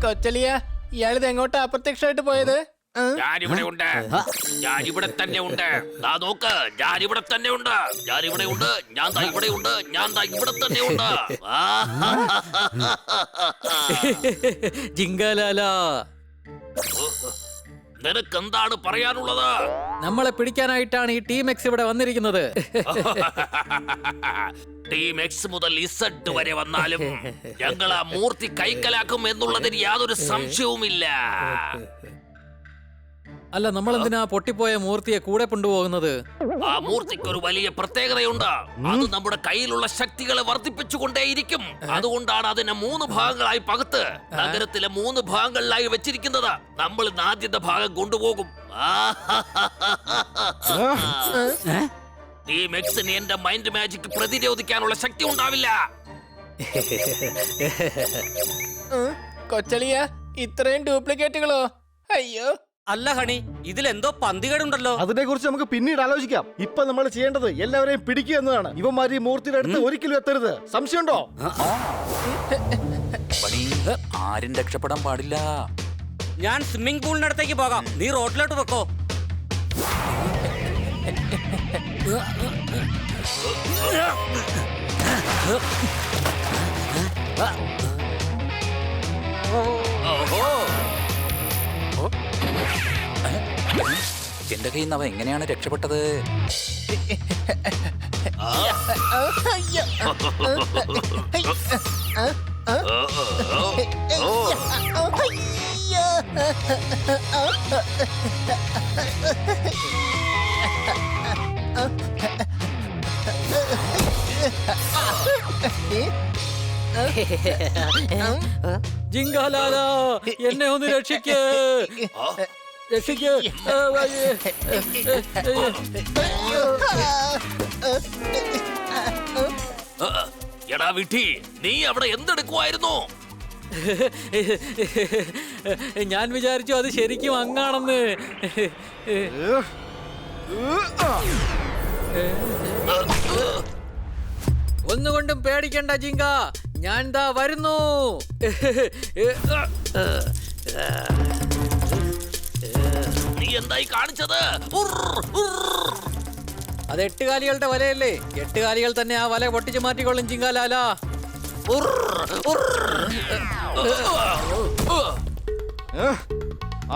കൊച്ചലിയ, ഇയാളിത് എങ്ങോട്ടാ അപ്രത്യക്ഷമായിട്ട് പോയത്? ഞാനിവിടെ ഉണ്ട്, ഞാനിവിടെ തന്നെ ഉണ്ട്. ദാ നോക്ക്, ഞാനിവിടെ തന്നെ ഉണ്ട്, ഞാനിവിടെ ഉണ്ട്, ഞാൻ ദാ ഇവിടെ ഉണ്ട്, ഞാൻ ദാ ഇവിടെ തന്നെ ഉണ്ട്. ജിങ്കാലാല, നിനക്ക് എന്താണ് പറയാനുള്ളത്? നമ്മളെ പിടിക്കാനായിട്ടാണ് ഈ ടീം എക്സ് ഇവിടെ വന്നിരിക്കുന്നത്. ടീം എക്സ് മുതൽ ഇസഡ് വരെ വന്നാലും ഞങ്ങൾ ആ മൂർത്തി കൈക്കലാക്കും എന്നുള്ളതിന് യാതൊരു സംശയവുമില്ല. അല്ല, നമ്മൾ എന്തിനാ പൊട്ടിപ്പോയ മൂർത്തിയെ കൂടെ കൊണ്ടുപോകുന്നത്? ആ മൂർത്തിക്ക് ഒരു വലിയ പ്രത്യേകതയുണ്ട്. അത് നമ്മുടെ കയ്യിലുള്ള ശക്തികളെ വർദ്ധിപ്പിച്ചുകൊണ്ടേയിരിക്കും. അതുകൊണ്ടാണ് അതിനെ 3 ഭാഗങ്ങളായി പകുത്ത് നഗരത്തിലെ 3 ഭാഗങ്ങളിലായി വെച്ചിരിക്കുന്നത്. നമ്മൾ ഇന്ന് ആദ്യത്തെ ഭാഗം കൊണ്ടുപോകും. ടീം എക്സിന് എന്റെ മൈൻഡ് മാജിക് പ്രതിരോധിക്കാനുള്ള ശക്തി ഉണ്ടാവില്ല. കൊച്ചലിയ, ഇത്രയും ഡ്യൂപ്ലിക്കേറ്റുകളോ? അയ്യോ. അല്ല ഹണി, ഇതിലെന്തോ പന്തികേടുണ്ടല്ലോ. അതിനെ കുറിച്ച് നമുക്ക് പിന്നീട് ആലോചിക്കാം. ഇപ്പൊ നമ്മൾ ചെയ്യേണ്ടത് എല്ലാവരെയും പിടിക്കുക എന്നതാണ്. ഇവന്മാര് ഈ മൂർത്തിയുടെ അടുത്ത് ഒരിക്കലും എത്തരുത്. സംശയമുണ്ടോ? ആരും രക്ഷപ്പെടാൻ പാടില്ല. ഞാൻ സ്വിമ്മിംഗ് പൂളിനടുത്തേക്ക് പോകാം, നീ റോഡിലോട്ട് വെക്കോ. എന്റെ കയ്യിൽ നിന്ന് അവ എങ്ങനെയാണ് രക്ഷപ്പെട്ടത്? ജിങ്കാലാല, എന്നെ ഒന്ന് രക്ഷിക്ക്, രക്ഷിക്ക്. എടാ വിട്ടി, നീ അവിടെ എന്തെടുക്കുവായിരുന്നു? ഞാൻ വിചാരിച്ചു അത് ശരിക്കും അങ്ങാണെന്ന്. ഒന്നുകൊണ്ടും പേടിക്കണ്ട ജിങ്ക, ഞാൻ ദാ വരുന്നു. നീ എന്തായി കാണിച്ചത്? അത് 8 കാലികളുടെ വലയല്ലേ? 8 കാലികൾ തന്നെ ആ വല പൊട്ടിച്ചു മാറ്റിക്കൊള്ളും ജിങ്കാലാല.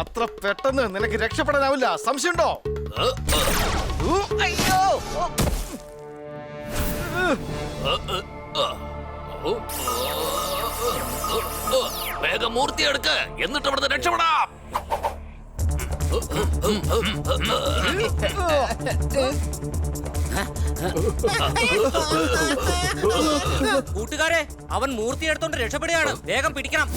അത്ര പെട്ടെന്ന് നിനക്ക് രക്ഷപ്പെടാനാവില്ല. സംശയമുണ്ടോ? അയ്യോ, വേഗം മൂർത്തി എടുക്ക്, എന്നിട്ട് അവിടുന്ന് രക്ഷപ്പെടാം. കൂട്ടുകാരെ, അവൻ മൂർത്തി എടുത്തോണ്ട് രക്ഷപ്പെടുകയാണ്, വേഗം പിടിക്കണം.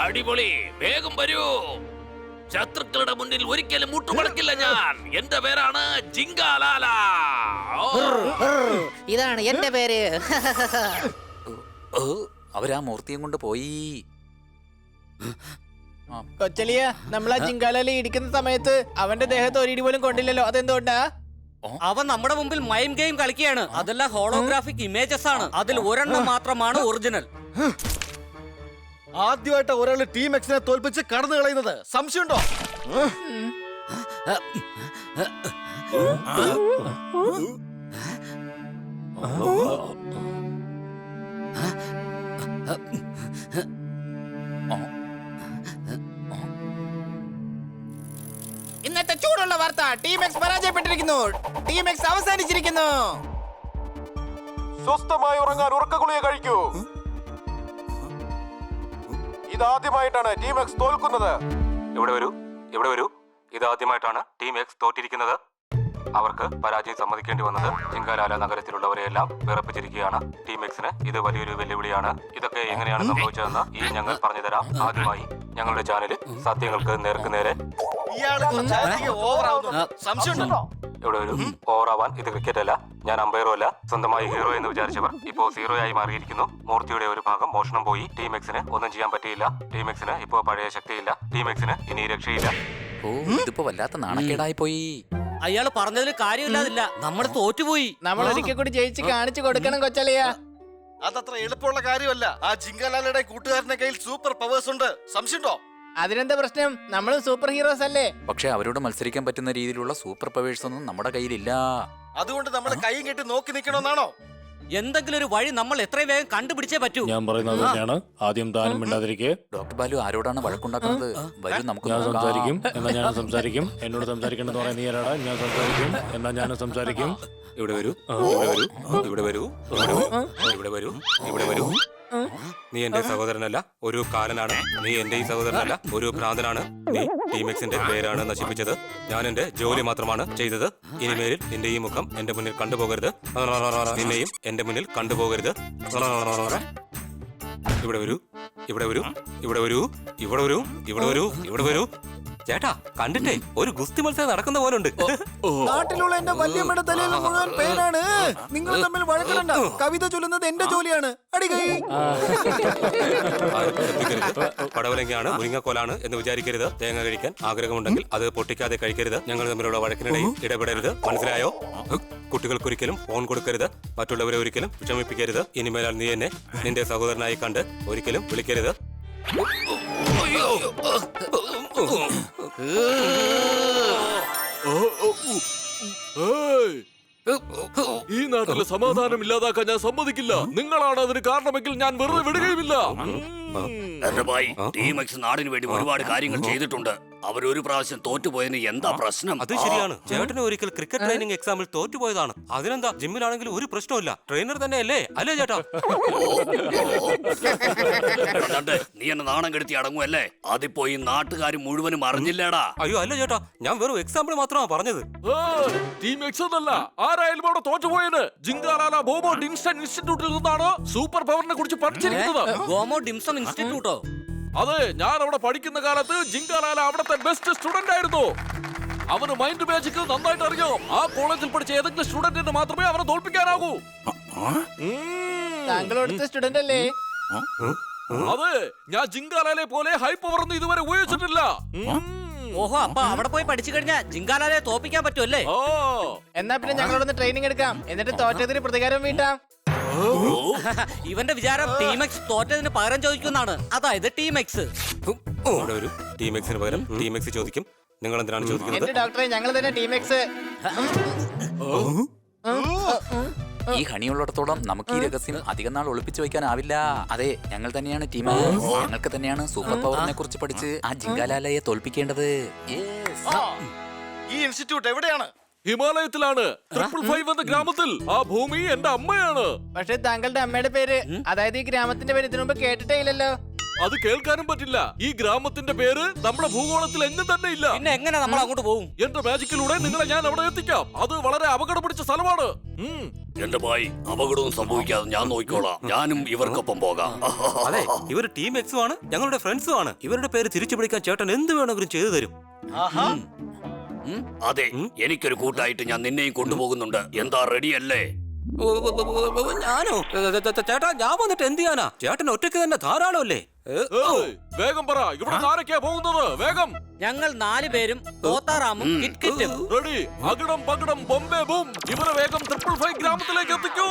അടിപൊളി, വേഗം വരൂ. ശത്രുക്കളുടെ മുന്നിൽ ഒരിക്കലും മുട്ടുമടക്കില്ല ഞാൻ. എന്റെ പേരാണ് ജിങ്കാലാല. ഇതാണ് എന്റെ പേര്. ഓ, അവരാ മൂർത്തിയും കൊണ്ട് പോയി. കൊച്ചലിയ നമ്മൾ ആ ജിങ്കാലി ഇടിക്കുന്ന സമയത്ത് അവന്റെ ദേഹത്ത് ഒരിടി പോലും കൊണ്ടില്ലല്ലോ, അതെന്തുകൊണ്ടാ? അവൻ നമ്മുടെ മുമ്പിൽ മൈം ഗെയിം കളിക്കുകയാണ്. അതെല്ലാം ഹോളോഗ്രാഫിക് ഇമേജസ് ആണ്. അതിൽ ഒരെണ്ണം മാത്രമാണ് ഒറിജിനൽ. ആദ്യമായിട്ട് ഒരാള് ടീം എക്സിനെ തോൽപ്പിച്ച് കടന്നു കളയുന്നത് സംശയമുണ്ടോ? ഇന്നത്തെ ചൂടുള്ള വാർത്ത, ടീം എക്സ് പരാജയപ്പെട്ടിരിക്കുന്നു. ടീം എക്സ് അവസാനിച്ചിരിക്കുന്നു. സ്വസ്ഥമായി ഉറങ്ങാൻ ഉറക്കഗുളിക കഴിക്കൂ. ഇതാദ്യമായിട്ടാണ് ടീം എക്സ് തോൽക്കുന്നത്. ഇവിടെ വരൂ. ഇതാദ്യമായിട്ടാണ് ടീം എക്സ് തോറ്റിരിക്കുന്നത്. അവർക്ക് പരാജയം സമ്മതിക്കേണ്ടി വന്നത് ജിങ്കാലാല നഗരത്തിലുള്ളവരെയെല്ലാം വിറപ്പിച്ചിരിക്കുകയാണ്. ടീം എക്സിന് ഇത് വലിയൊരു വെല്ലുവിളിയാണ്. ഇതൊക്കെ എങ്ങനെയാണ് സംഭവിച്ചതെന്ന് ഞങ്ങൾ പറഞ്ഞുതരാം. ആദ്യമായി ഞങ്ങളുടെ ചാനലിൽ സത്യങ്ങൾക്ക് നേർക്കുനേരെ. ഇയാള് കുറച്ചധികം ഓവറാവുന്നു. സംശയമുണ്ടോ? ഇവിടെ വരൂ. ഓവറാവാൻ ഇത് ക്രിക്കറ്റ് അല്ല, ഞാൻ അമ്പയറോ അല്ല. സ്വന്തമായി ഹീറോ എന്ന് വിചാരിച്ചവർ ഇപ്പോ സീറോയായി മാറിയിരിക്കുന്നു. മൂർത്തിയുടെ ഒരു ഭാഗം മോഷണം പോയി. ടീം എക്സിന് ഒന്നും ചെയ്യാൻ പറ്റിയില്ല. ടീം എക്സിന് ഇപ്പോ പഴയ ശക്തിയില്ല. ടീം എക്സിന് ഇനി രക്ഷയില്ല. ഓ, ഇതിപ്പോ വല്ലാത്ത നാണക്കേടായി പോയി. അയാൾ പറഞ്ഞതിൽ കാര്യമില്ലാതില്ല. നമ്മൾ തോറ്റുപോയി. നമ്മൾ ഒരിക്കൽ കൂടി ജയിച്ച് കാണിച്ചു കൊടുക്കണം കൊച്ചലിയ. അതത്ര എളുപ്പമുള്ള കാര്യമല്ല. ആ ജിങ്കാലാലയുടെ കൂട്ടുകാരന്റെ കയ്യിൽ സൂപ്പർ പവേഴ്സ് ഉണ്ട്. സംശയമുണ്ടോ? അതിനെന്താ പ്രശ്നം? നമ്മൾ സൂപ്പർ ഹീറോസ് അല്ലേ? പക്ഷെ അവരോട് മത്സരിക്കാൻ പറ്റുന്ന രീതിയിലുള്ള സൂപ്പർ പവേഴ്സ് ഒന്നും നമ്മുടെ കയ്യിലില്ല. അതുകൊണ്ട് നമ്മൾ കൈയും കെട്ടി നോക്കി നിൽക്കണമെന്നാണോ? എന്തെങ്കിലും ഒരു വഴി നമ്മൾ എത്രയും വേഗം കണ്ടുപിടിച്ചേ പറ്റൂ. ഞാൻ പറയുന്നത് തന്നെയാണ്. ആദ്യം താനും മിണ്ടാതിരിക്കെ. ഡോക്ടർ ബാലു ആരോടാണ് വഴക്കുണ്ടാക്കുന്നത്? വരും, നമുക്ക് ഞാൻ നോക്കാം. സംസാരിക്കും. എന്നാ ഞാനും സംസാരിക്കും. എന്നോട് സംസാരിക്കണ്ടെന്ന് പറയാൻ നീ ആരാടാ? ഞാൻ സംസാരിക്കും. എന്നാ ഞാനും സംസാരിക്കും. ഇവിടെ വരൂ. നീ എന്റെ സഹോദരനല്ല, ഒരു കാലനാണ്. നീ എന്റെ ഈ സഹോദരനല്ല, ഒരു ഭ്രാന്തനാണ്. നീ ടീം എക്സിന്റെ പേരാണ് നശിപ്പിച്ചത്. ഞാൻ എന്റെ ജോലി മാത്രമാണ് ചെയ്തത്. ഇനിമേലിൽ നിന്റെ ഈ മുഖം എന്റെ മുന്നിൽ കണ്ടുപോകരുത്. നിന്നെയും എന്റെ മുന്നിൽ കണ്ടുപോകരുത്. ഇവിടെ വരൂ. ചേട്ടാ, കണ്ടിട്ടേ ഒരു ഗുസ്തി മത്സരം നടക്കുന്ന പോലെ ഉണ്ട്. നാട്ടിലുള്ള എന്റെ വല്യമ്മയുടെ തലയിൽ മുഴുവൻ പേനാണ്. നിങ്ങൾ തമ്മിൽ വഴക്കിടണ്ട. കവിത ചൊല്ലുന്നത് എന്റെ ജോലിയാണ്. അടികൈ. പടവലങ്ങയാണ്, മുരിങ്ങക്കോലാണ് എന്ന് വിചാരിക്കരുത്. തേങ്ങ കഴിക്കാൻ ആഗ്രഹമുണ്ടെങ്കിൽ അത് പൊട്ടിക്കാതെ കഴിക്കരുത്. ഞങ്ങൾ തമ്മിലുള്ള വഴക്കിനിടയിൽ ഇടപെടരുത്. മനസ്സിലായോ? കുട്ടികൾക്കൊരിക്കലും ഫോൺ കൊടുക്കരുത്. മറ്റുള്ളവരെ ഒരിക്കലും വിഷമിപ്പിക്കരുത്. ഇനിമേലാൽ നീ എന്നെ നിന്റെ സഹോദരനായി കണ്ട് ഒരിക്കലും വിളിക്കരുത്. ഈ നാട്ടിലെ സമാധാനം ഇല്ലാതാക്കാൻ ഞാൻ സമ്മതിക്കില്ല. നിങ്ങളാണ് അതിന് കാരണമെങ്കിൽ ഞാൻ വെറുതെ വിടുകയുമില്ല. എന്റെ ഭായി, ടീം എക്സ് നാടിന് വേണ്ടി ഒരുപാട് കാര്യങ്ങൾ ചെയ്തിട്ടുണ്ട്. അവരൊരു പ്രാവശ്യം തോറ്റുപോയതിന് എന്താ പ്രശ്നം? അത് ശരിയാണ്. ചേട്ടന് ഒരിക്കൽ ക്രിക്കറ്റ് ട്രെയിനിങ് എക്സാമിൽ തോറ്റുപോയതാണ്. അതിനെന്താ? ജിമ്മിലാണെങ്കിൽ ഒരു പ്രശ്നമില്ല. ട്രെയിനർ തന്നെ അല്ലേ ചേട്ടാ? നീ എന്നെ നാണം കെടുത്തി അടങ്ങുമല്ലേ? അതിപ്പോ ഈ നാട്ടുകാർ മുഴുവനും അറിഞ്ഞില്ലേടാ. അയ്യോ അല്ല ചേട്ടാ, ഞാൻ വെറും എക്സാമ്പിൾ മാത്രമാണ് പറഞ്ഞത്. ടീം എക്സ് എന്നല്ല, ആരായാലും അവിടെ തോറ്റുപോയത്. ജിങ്കാലാല ബോബോ ഡിംസൺ ഇൻസ്റ്റിറ്റ്യൂട്ടിൽ നിന്നാണ് സൂപ്പർ പവറിനെ കുറിച്ച് പഠിച്ചിരിക്കുന്നത്. ഗോമോ ഡിംസം ഇൻസ്റ്റിറ്റ്യൂട്ടോ? അതെ, ഞാൻ അവിടെ പഠിക്കുന്ന കാലത്ത് ജിങ്കാലാല അവിടുത്തെ ബെസ്റ്റ് സ്റ്റുഡന്റ് ആയിരുന്നു. അവന് മൈൻഡ് മാജിക് നന്നായിട്ട് അറിയാം. ആ കോളേജിൽ പഠിച്ച ഏതെങ്കിലും സ്റ്റുഡന്റിന് മാത്രമേ അവനെ തോൽപ്പിക്കാനാകൂ. താങ്കളോടുത്ത സ്റ്റുഡന്റ് അല്ലേ? അതെ, ഞാൻ ജിങ്കാലാലെ പോലെ ഹൈ പവർ ഒന്നും ഇതുവരെ ഉപയോഗിച്ചിട്ടില്ല. ഓഹോ, അപ്പൊ അവിടെ പോയി പഠിച്ചു കഴിഞ്ഞാൽ ജിങ്കാലാലെ തോപ്പിക്കാൻ പറ്റുമല്ലേ? എന്നാ പിന്നെ ഞങ്ങളോടൊന്ന് ട്രെയിനിങ് എടുക്കാം. എന്നിട്ട് തോറ്റതിന് പ്രതികാരം വീട്ടാം. ഇവന്റെ വിചാരം ടീം എക്സ് തോറ്റതിന് പകരം ചോദിക്കുന്നാണ്. അതായത് ടീം എക്സ്. അവിടെ ഒരു ടീം എക്സിന് പകരം ടീം എക്സ് ചോദിക്കും. നിങ്ങൾ എന്തിനാണ് ചോദിക്കുന്നത്? എന്റെ ഡോക്ടറെ, ഞങ്ങൾ തന്നെ ടീം എക്സ്. ഈ ഹണിയുള്ളിടത്തോളം നമുക്ക് ഈ രഹസ്യം അധികം നാൾ ഒളിപ്പിച്ചു വയ്ക്കാനാവില്ല. അതെ, ഞങ്ങൾ തന്നെയാണ് ടീം. ഞങ്ങൾക്ക് തന്നെയാണ് സൂപ്പർ പവറിനെ കുറിച്ച് പഠിച്ച് ആ ജിങ്കാലാലയെ തോൽപ്പിക്കേണ്ടത്. ഈ ഇൻസ്റ്റിറ്റ്യൂട്ട് എവിടെയാണ്? ഹിമാലയത്തിലാണ്, 555 എന്ന ഗ്രാമത്തിൽ. ആ ഭൂമി എന്റെ അമ്മയാണ്. പക്ഷെ താങ്കളുടെ അമ്മയുടെ പേര്, അതായത് ഈ ഗ്രാമത്തിന്റെ പേര് ഇതിനു മുമ്പ് കേട്ടിട്ടേ ഇല്ലല്ലോ. അത് കേൾക്കാനും പറ്റില്ല. ഈ ഗ്രാമത്തിന്റെ പേര് നമ്മുടെ ഭൂഗോളത്തിൽ എങ്ങും തന്നെ ഇല്ല. പിന്നെ എങ്ങനെ നമ്മൾ അങ്ങോട്ട് പോകും? എന്റെ മാജിക്കിലൂടെ നിങ്ങളെ ഞാൻ അവിടെ എത്തിക്കാം. അത് വളരെ അപകടം പിടിച്ച സ്ഥലമാണ്. എന്റെ ഭായി, അപകടവും സംഭവിക്കാതെ ഞാൻ നോക്കിക്കോളാം. ഞാനും ഇവർക്കൊപ്പം പോകാം. അതെ, ഇവർ ടീം എക്സും ആണ്, ഞങ്ങളുടെ ഫ്രണ്ട്സും ആണ്. ഇവരുടെ പേര് തിരിച്ചു പിടിക്കാൻ ചേട്ടൻ എന്ത് വേണമെങ്കിലും ചെയ്തു തരും. അതെ, എനിക്കൊരു കൂട്ടായിട്ട് ഞാൻ നിന്നെയും കൊണ്ടുപോകുന്നുണ്ട്. എന്താ, റെഡിയല്ലേ? ഞാനോ? ചേട്ടാ, ഞാൻ വന്നിട്ട് എന്ത് ചെയ്യാനാ? ചേട്ടൻ ഒറ്റയ്ക്ക് തന്നെ ധാരാളമല്ലേ? വേഗം പറ, ഇവിടെ ആരൊക്കെയാ പോകുന്നത്? വേഗം. ഞങ്ങൾ 4 പേരും തോത്താറാമും കിറ്റ്കിറ്റും. റെഡി. അകിടം പകിടം ബോംബെ ബൂം. ഇവരെ വേഗം 555 ഗ്രാമത്തിലേക്ക് എത്തിക്കൂ.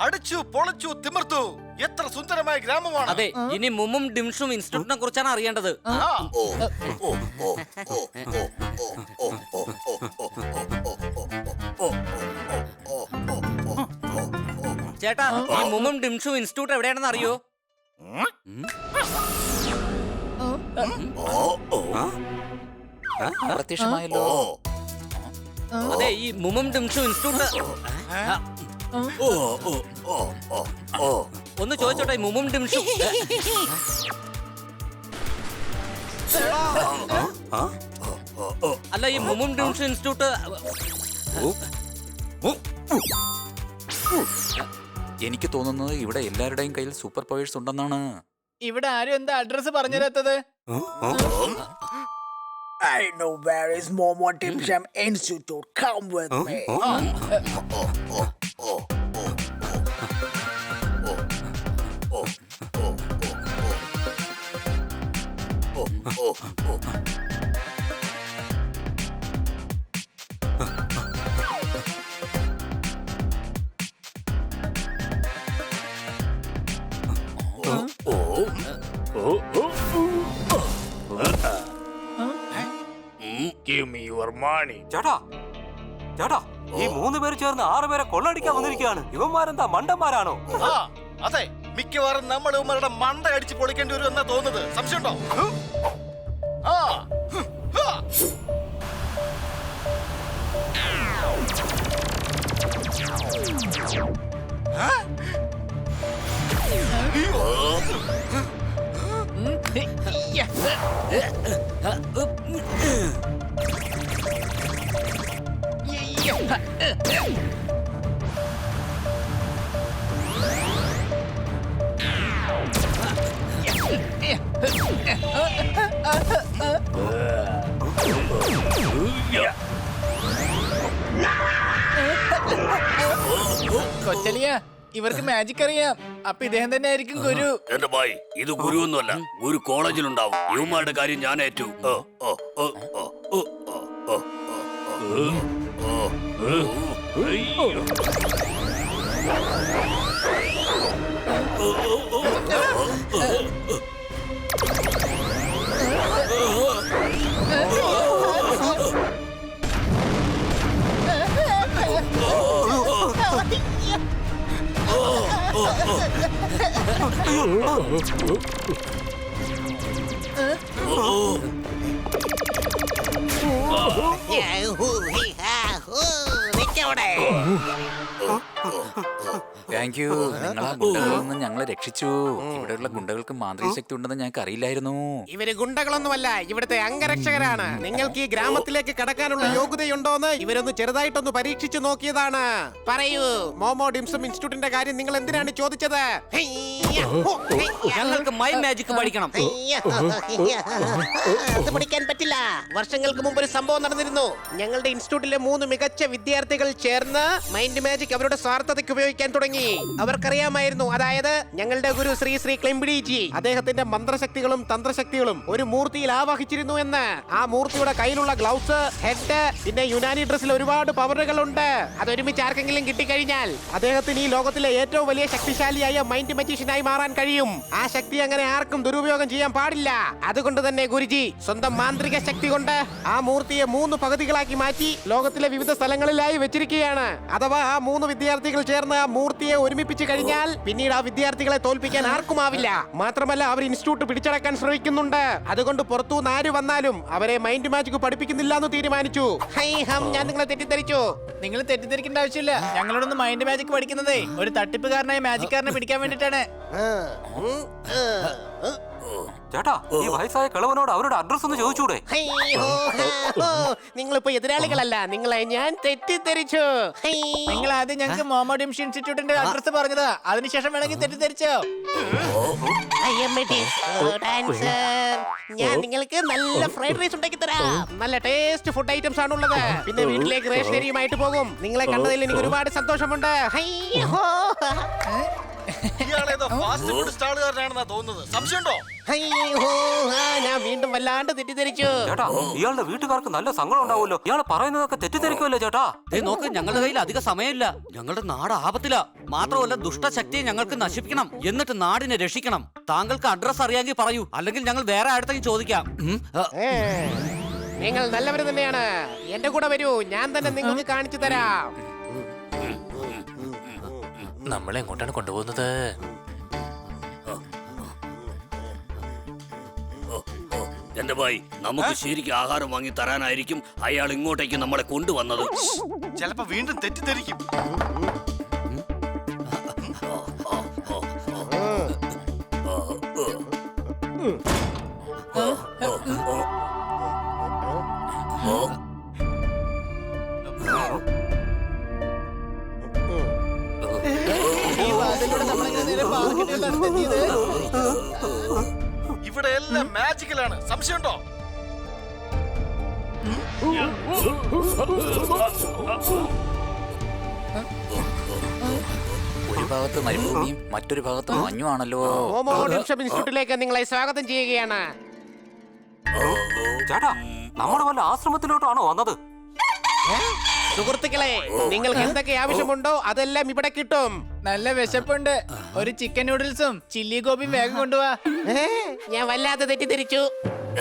അടിച്ചു പൊളച്ചു തിമിർത്തു. എത്ര സുന്ദരമായ ഗ്രാമമാണ്. അതെ, ഇനി മുമ്മും ഡിംഷും ഇൻസ്റ്റിറ്റ്യൂട്ടിനെ കുറിച്ചാണ് അറിയേണ്ടത്. ചേട്ടാ, ഈ മുമ്മും ഡിംഷും ഇൻസ്റ്റിറ്റ്യൂട്ട് എവിടെയാണെന്ന് അറിയോ? പ്രത്യക്ഷമായല്ലോ. അതെ, ഈ മുമ്മും ഡിംഷും ഇൻസ്റ്റിറ്റ്യൂട്ട്. ഒന്ന് ചോദിച്ചോട്ടെ, ഈ മുമ്മും ഡിംഷും അല്ല, ഈ മുമ്മും ഡിംഷും ഇൻസ്റ്റിറ്റ്യൂട്ട് എനിക്ക് തോന്നുന്നത് ഇവിടെ എല്ലാവരുടെയും കയ്യിൽ സൂപ്പർ പവേഴ്സ് ഉണ്ടെന്നാണ്. ഇവിടെ ആരും എന്താ അഡ്രസ് പറഞ്ഞു തരാത്തത്? I know where is Momo Dimsham Institute. Come with me. Give me your money. ചേട്ടാ, ചേട്ടാ, ഈ 3 പേര് ചേർന്ന് 6 പേരെ കൊള്ളടിക്കാൻ വന്നിരിക്കുകയാണ്. ഇവന്മാരെന്താ മണ്ടന്മാരാണോ? അതെ, മിക്കവാറും നമ്മൾ ഇവന്മാരുടെ മണ്ട അടിച്ച് പൊളിക്കേണ്ടി വരും എന്നാ തോന്നുന്നത്. സംശയമുണ്ടോ? കൊച്ചലിയ, ഇവർക്ക് മാജിക് അറിയാം. അപ്പൊ ഇദ്ദേഹം തന്നെ ആയിരിക്കും ഗുരു. എന്റെ ഭായി, ഇത് ഗുരു ഒന്നുമല്ല, ഗുരു കോളേജിലുണ്ടാവും. യുവമാരുടെ കാര്യം ഞാൻ ഏറ്റു. Thank you. നിങ്ങൾ ആ ഗുണ്ടകളിൽ നിന്ന് ഞങ്ങളെ രക്ഷിച്ചു. ഇവിടെയുള്ള ഗുണ്ടകൾക്ക് മാന്ത്രിക ശക്തി ഉണ്ടെന്ന് ഞങ്ങൾക്ക് അറിയില്ലായിരുന്നു. ഇവര് ഗുണ്ടകളൊന്നുമല്ല, ഇവിടുത്തെ അംഗരക്ഷകരാണ്. നിങ്ങൾക്ക് ഈ ഗ്രാമത്തിലേക്ക് കടക്കാനുള്ള യോഗ്യതയുണ്ടോന്ന് ഇവരൊന്ന് ചെറുതായിട്ടൊന്ന് പരീക്ഷിച്ചു നോക്കിയതാണ്. പറയൂ, മോമോ ഡിംസം ഇൻസ്റ്റിറ്റ്യൂട്ടിന്റെ കാര്യം നിങ്ങൾ എന്തിനാണ് ചോദിച്ചത്? ഞങ്ങൾക്ക് മൈ മാജിക് പഠിക്കണം. അത് പഠിക്കാൻ പറ്റില്ല. വർഷങ്ങൾക്ക് മുമ്പ് ഒരു സംഭവം നടന്നിരുന്നു. ഞങ്ങളുടെ ഇൻസ്റ്റിറ്റ്യൂട്ടിലെ 3 മികച്ച വിദ്യാർത്ഥികൾ ചേർന്ന് മൈൻഡ് മാജിക് അവരുടെ സ്വാർത്ഥതയ്ക്ക് ഉപയോഗിക്കാൻ തുടങ്ങി. അവർക്കറിയാമായിരുന്നു, അതായത് ഞങ്ങളുടെ ഗുരു ശ്രീ ശ്രീ ക്ലിംബിഡിജി അദ്ദേഹത്തിന്റെ മന്ത്രശക്തികളും തന്ത്രശക്തികളും ഒരു മൂർത്തിയിൽ ആവാഹിച്ചിരുന്നു എന്ന്. ആ മൂർത്തിയുടെ കയ്യിലുള്ള ഗ്ലൗസ്, ഹെഡ്, പിന്നെ യുനാനി ഡ്രസ്സിൽ ഒരുപാട് പവറുകളുണ്ട്. അതൊരുമിച്ച് ആർക്കെങ്കിലും കിട്ടിക്കഴിഞ്ഞാൽ അദ്ദേഹത്തിന് ഈ ലോകത്തിലെ ഏറ്റവും വലിയ ശക്തിശാലിയായ മൈൻഡ് മജീഷ്യനായി മാറാൻ കഴിയും. ആ ശക്തി അങ്ങനെ ആർക്കും ദുരുപയോഗം ചെയ്യാൻ പാടില്ല. അതുകൊണ്ട് തന്നെ ഗുരുജി സ്വന്തം മാന്ത്രിക ശക്തി കൊണ്ട് ആ മൂർത്തിയെ 3 പകുതികളാക്കി മാറ്റി ലോകത്തിലെ വിവിധ സ്ഥലങ്ങളിലായി വെച്ചിരിക്കുകയാണ്. അഥവാ ആ 3 വിദ്യാർത്ഥികൾ ചേർന്ന് ആ മൂർത്തിയെ ഒരുമിപ്പിച്ചു കഴിഞ്ഞാൽ പിന്നീട് ആ വിദ്യാർത്ഥികളെ തോൽപ്പിക്കാൻ ആർക്കുമാവില്ല. മാത്രമല്ല അവർ ഇൻസ്റ്റിറ്റ്യൂട്ട് പിടിച്ചടക്കാൻ ശ്രമിക്കുന്നുണ്ട്. അതുകൊണ്ട് പുറത്തുനിന്ന് ആര് വന്നാലും അവരെ മൈൻഡ് മാജിക് പഠിപ്പിക്കുന്നില്ല എന്ന് തീരുമാനിച്ചു. ഞാൻ നിങ്ങളെ തെറ്റിദ്ധരിച്ചു. നിങ്ങൾ തെറ്റിദ്ധരിക്കേണ്ട ആവശ്യമില്ല. ഞങ്ങളോടൊന്ന് മൈൻഡ് മാജിക് പഠിക്കുന്നതേ ഒരു തട്ടിപ്പുകാരനായ മാജിക്കാരനെ പിടിക്കാൻ വേണ്ടിട്ടാണ്. ചേട്ടാ, ഈ വയസ്സായ കിളവനോട് അവരുടെ അഡ്രസ് ഒന്ന് ചോദിച്ചൂടെ? നിങ്ങളിപ്പോ എതിരാളികളല്ല, നിങ്ങളെ ഞാൻ തെറ്റിദ്ധരിച്ചു. നിങ്ങൾ ആദ്യം ഞങ്ങൾക്ക് മോമോ ഡിംസം ഇൻസ്റ്റിറ്റ്യൂട്ടിന്റെ അഡ്രസ് പറഞ്ഞതാ, അതിനുശേഷം വേണമെങ്കിൽ തെറ്റിദ്ധരിച്ചോ. ഞാൻ നിങ്ങൾക്ക് നല്ല ഫ്രൈഡ് റൈസ് ഉണ്ടാക്കി തരാം. നല്ല ടേസ്റ്റ് ഫുഡ് ഐറ്റംസ് ആണുള്ളത്. പിന്നെ വീട്ടിലേക്ക് റേഷനറിയുമായിട്ട് പോകും. നിങ്ങളെ കണ്ടതിൽ എനിക്ക് ഒരുപാട് സന്തോഷമുണ്ട്. ഞാൻ വീണ്ടും വല്ലാണ്ട് തെറ്റിദ്ധരിച്ചു. ചേട്ടാ, ഇയാളുടെ വീട്ടുകാർക്ക് നല്ല സങ്കടം ഉണ്ടാവുമല്ലോ. ഇയാൾ പറയുന്നതൊക്കെ തെറ്റിദ്ധരിക്കുമല്ലോ ചേട്ടാ. നോക്ക്, ഞങ്ങളുടെ കയ്യിൽ അധിക സമയമില്ല. ഞങ്ങളുടെ നാട് ആപത്തില. മാത്രമല്ല ദുഷ്ടശക്തിയെ ഞങ്ങൾക്ക് നശിപ്പിക്കണം, എന്നിട്ട് നാടിനെ രക്ഷിക്കണം. താങ്കൾക്ക് അഡ്രസ് അറിയാമെങ്കിൽ പറയൂ, അല്ലെങ്കിൽ ഞങ്ങൾ വേറെ ആയിടത്തേക്ക് ചോദിക്കാം. നിങ്ങൾ നല്ലവര് തന്നെയാണ്. എന്റെ കൂടെ വരൂ, ഞാൻ തന്നെ നിങ്ങൾക്ക് കാണിച്ചു തരാം. നമ്മളെ എങ്ങോട്ടാണ് കൊണ്ടുപോകുന്നത്? എന്റെ ഭായി, നമുക്ക് ശരിക്കും ആഹാരം വാങ്ങി തരാനായിരിക്കും അയാൾ ഇങ്ങോട്ടേക്ക് നമ്മളെ കൊണ്ടുവന്നത്. ചിലപ്പോ വീണ്ടും തെറ്റിദ്ധരിക്കും. ഇവിടെ എല്ലാം മാജിക്കലാണ്. സംശയമുണ്ടോ? ഒരു ഭാഗത്ത് മരുഭൂമിയും മറ്റൊരു ഭാഗത്ത് മഞ്ഞുമാണല്ലോ. മോമോ ഡിംസം ഇൻസ്റ്റിറ്റ്യൂട്ടിലേക്ക് നിങ്ങളെ സ്വാഗതം ചെയ്യുകയാണ്. ചേട്ടാ, നമ്മുടെ വല്ല ആശ്രമത്തിലോട്ടാണോ വന്നത്? സുഹൃത്തുക്കളെ, നിങ്ങൾക്ക് എന്തൊക്കെ ആവശ്യമുണ്ടോ അതെല്ലാം ഇവിടെ കിട്ടും. നല്ല വിശപ്പുണ്ട്. ഒരു ചിക്കൻ നൂഡിൽസും ചില്ലി ഗോപിയും വേഗം കൊണ്ടുപോവാ. ഞാൻ വല്ലാതെ തെറ്റിദ്ധരിച്ചു.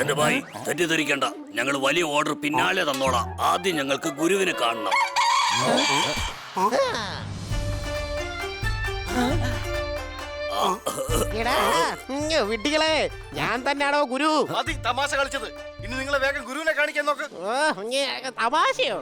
എന്റെ ഭായി, തെറ്റിദ്ധരിക്കണ്ട. ഞങ്ങൾ വലിയ ഓർഡർ പിന്നാലെ തന്നോളാം. ആദ്യം ഞങ്ങൾക്ക് ഗുരുവിനെ കാണണം. വിഡ്ഢികളെ, ഞാൻ തന്നെയാണോ ഗുരു? മതി തമാശ കളിച്ചത്. ഇനി നിങ്ങളെ വേഗം ഗുരുവിനെ കാണിക്കാൻ നോക്ക്. തമാശയോ?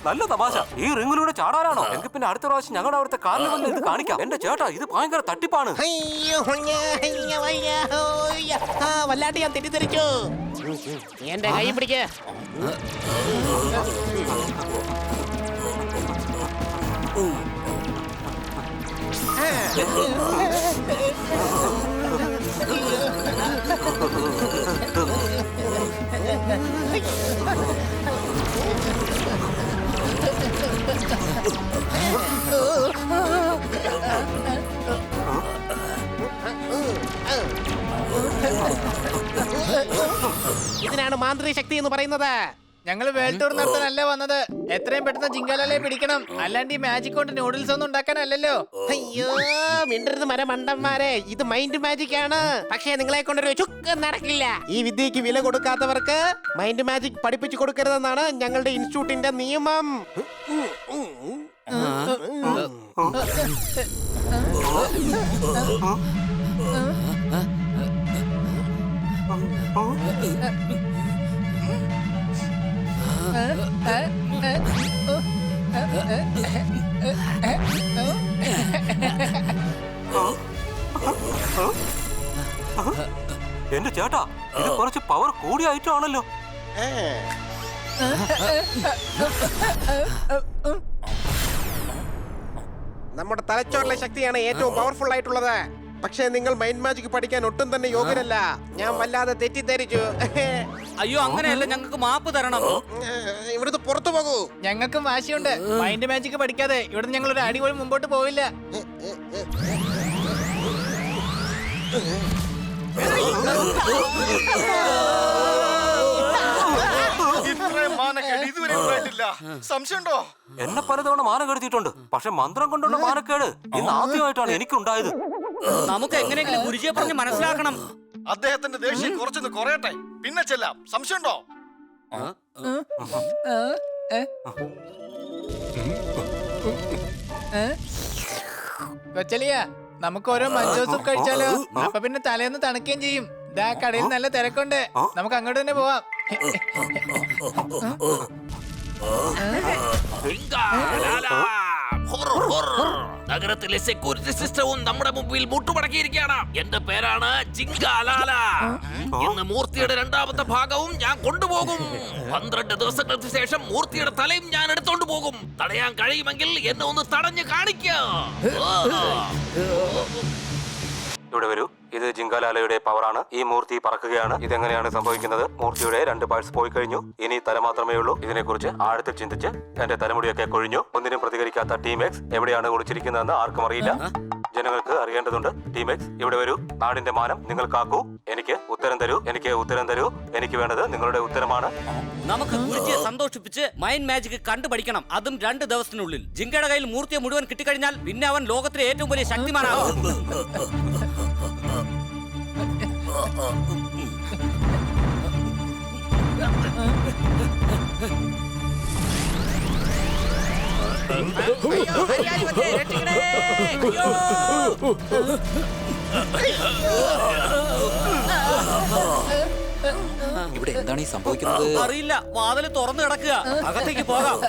നല്ല തമാശ. ഈ റിങ്ങിലൂടെ ചാടാനാണോ? എങ്കിൽ പിന്നെ അടുത്ത പ്രാവശ്യം ഞങ്ങളുടെ അവിടുത്തെ കാർണിവലിൽ ഇത് കാണിക്കാം. എന്റെ ചേട്ടാ, ഇത് ഭയങ്കര തട്ടിപ്പാണ്. വല്ലാണ്ട് ഞാൻ തെറ്റിദ്ധരിച്ചു. എന്റെ കൈ പിടിക്ക. ഇതിനാണ് മാന്ത്രിക ശക്തി എന്ന് പറയുന്നത്. ഞങ്ങൾ വേൾഡ് ടൂർ നടത്താനല്ല വന്നത്. എത്രയും പെട്ടെന്ന് ജിങ്കാലാലയെ പിടിക്കണം. അല്ലാണ്ട് ഈ മാജിക് കൊണ്ട് നൂഡിൽസ് ഒന്നും ഉണ്ടാക്കാനല്ലല്ലോ. അയ്യോ, മിണ്ടരുത് മരമണ്ടന്മാരെ. ഇത് മൈൻഡ് മാജിക് ആണ്. പക്ഷേ നിങ്ങളെ കൊണ്ടൊരു ചുക്ക് നടക്കില്ല. ഈ വിദ്യക്ക് വില കൊടുക്കാത്തവർക്ക് മൈൻഡ് മാജിക് പഠിപ്പിച്ചു കൊടുക്കരുതെന്നാണ് ഞങ്ങളുടെ ഇൻസ്റ്റിറ്റ്യൂട്ടിന്റെ നിയമം. എന്റെ ചേട്ടാ, ഇത് കുറച്ച് പവർ കൂടിയ ഐറ്റം ആണല്ലോ. നമ്മുടെ തലച്ചോറിലെ ശക്തിയാണ് ഏറ്റവും പവർഫുൾ ആയിട്ടുള്ളത്. പക്ഷേ നിങ്ങൾ മൈൻഡ് മാജിക് പഠിക്കാൻ ഒട്ടും തന്നെ യോഗ്യരല്ല. ഞാൻ വല്ലാതെ തെറ്റിദ്ധരിച്ചു. അയ്യോ, അങ്ങനെയല്ല, ഞങ്ങൾക്ക് മാപ്പ് തരണം. ഇവിടുന്ന് പുറത്തു പോകൂ. ഞങ്ങൾക്കും വാശിയുണ്ട്. മൈൻഡ് മാജിക് പഠിക്കാതെ ഇവിടുന്ന് ഞങ്ങൾ ഒരു അടി പോലും മുമ്പോട്ട് പോവില്ല. സംശയമുണ്ടോ? എന്നെ പലതവണ മാനം കെടുത്തിയിട്ടുണ്ട്. പക്ഷെ മന്ത്രം കൊണ്ടുള്ള മാനക്കേട് ഇന്ന് ആദ്യമായിട്ടാണ് എനിക്കുണ്ടായത്. നമുക്ക് എങ്ങനെയെങ്കിലും ഗുരുജിയെ പറഞ്ഞ് മനസ്സിലാക്കണം. അദ്ദേഹത്തിന്റെ ദേഷ്യം കുറച്ചൊന്ന് കുറയട്ടെ, പിന്നെ ചെല്ലാം. സംശയമുണ്ടോ? കൊച്ചലിയ, നമുക്ക് ഓരോ മഞ്ചോസും കഴിച്ചാലോ? അപ്പൊ പിന്നെ തലേന്ന് തണുക്കുകയും ചെയ്യും. ഇതാ കടയിൽ നല്ല തിരക്കുണ്ട്, നമുക്ക് അങ്ങോട്ട് തന്നെ പോവാം. നഗരത്തിലെ സെക്യൂരിറ്റി സിസ്റ്റവും നമ്മുടെ മുമ്പിൽ മുട്ടുമടക്കിയിരിക്കുകയാണ്. എന്റെ പേരാണ് ജിങ്കാലാല. ഇന്ന് മൂർത്തിയുടെ രണ്ടാമത്തെ ഭാഗവും ഞാൻ കൊണ്ടുപോകും. 12 ദിവസങ്ങൾക്ക് ശേഷം മൂർത്തിയുടെ തലയും ഞാൻ എടുത്തോണ്ട് പോകും. തടയാൻ കഴിയുമെങ്കിൽ എന്നെ ഒന്ന് തടഞ്ഞു കാണിക്കാം. ഇവിടെ വരൂ. ഇത് ജിങ്കാലാലയുടെ പവറാണ്. ഈ മൂർത്തി പറക്കുകയാണ്. ഇതെങ്ങനെയാണ് സംഭവിക്കുന്നത്? മൂർത്തിയുടെ 2 പാർട്സ് പോയി കഴിഞ്ഞു. ഇനി തല മാത്രമേ ഉള്ളൂ. ഇതിനെക്കുറിച്ച് ആഴത്തിൽ ചിന്തിച്ച് എന്റെ തലമുടിയൊക്കെ കൊഴിഞ്ഞു. ഒന്നിനും പ്രതികരിക്കാത്ത ടീം എക്സ് എവിടെയാണ് ഒളിച്ചിരിക്കുന്നതെന്ന് ആർക്കും അറിയില്ല. ജനങ്ങൾക്ക് അറിയേണ്ടതുണ്ട്. ടീം എക്സ്, ഇവിടെ വരൂ. നാടിന്റെ മാനം നിങ്ങൾ കാക്കൂ. എനിക്ക് ഉത്തരം തരൂ. എനിക്ക് വേണ്ടത് നിങ്ങളുടെ ഉത്തരമാണ്. നമുക്ക് ഗുരുജിയെ സന്തോഷിപ്പിച്ച് മൈൻഡ് മാജിക് കണ്ടുപഠിക്കണം. അതും 2 ദിവസത്തിനുള്ളിൽ. ജിങ്കയുടെ കയ്യിൽ മൂർത്തിയെ മുഴുവൻ കിട്ടിക്കഴിഞ്ഞാൽ പിന്നെ അവൻ ലോകത്തിലെ ഏറ്റവും വലിയ ശക്തിമാനാകും. ഇവിടെ എന്താണ് ഈ സംഭവിക്കുന്നത്? അറിയില്ല. വാതിൽ തുറന്നു കിടക്കുക. അകത്തേക്ക് പോകാം.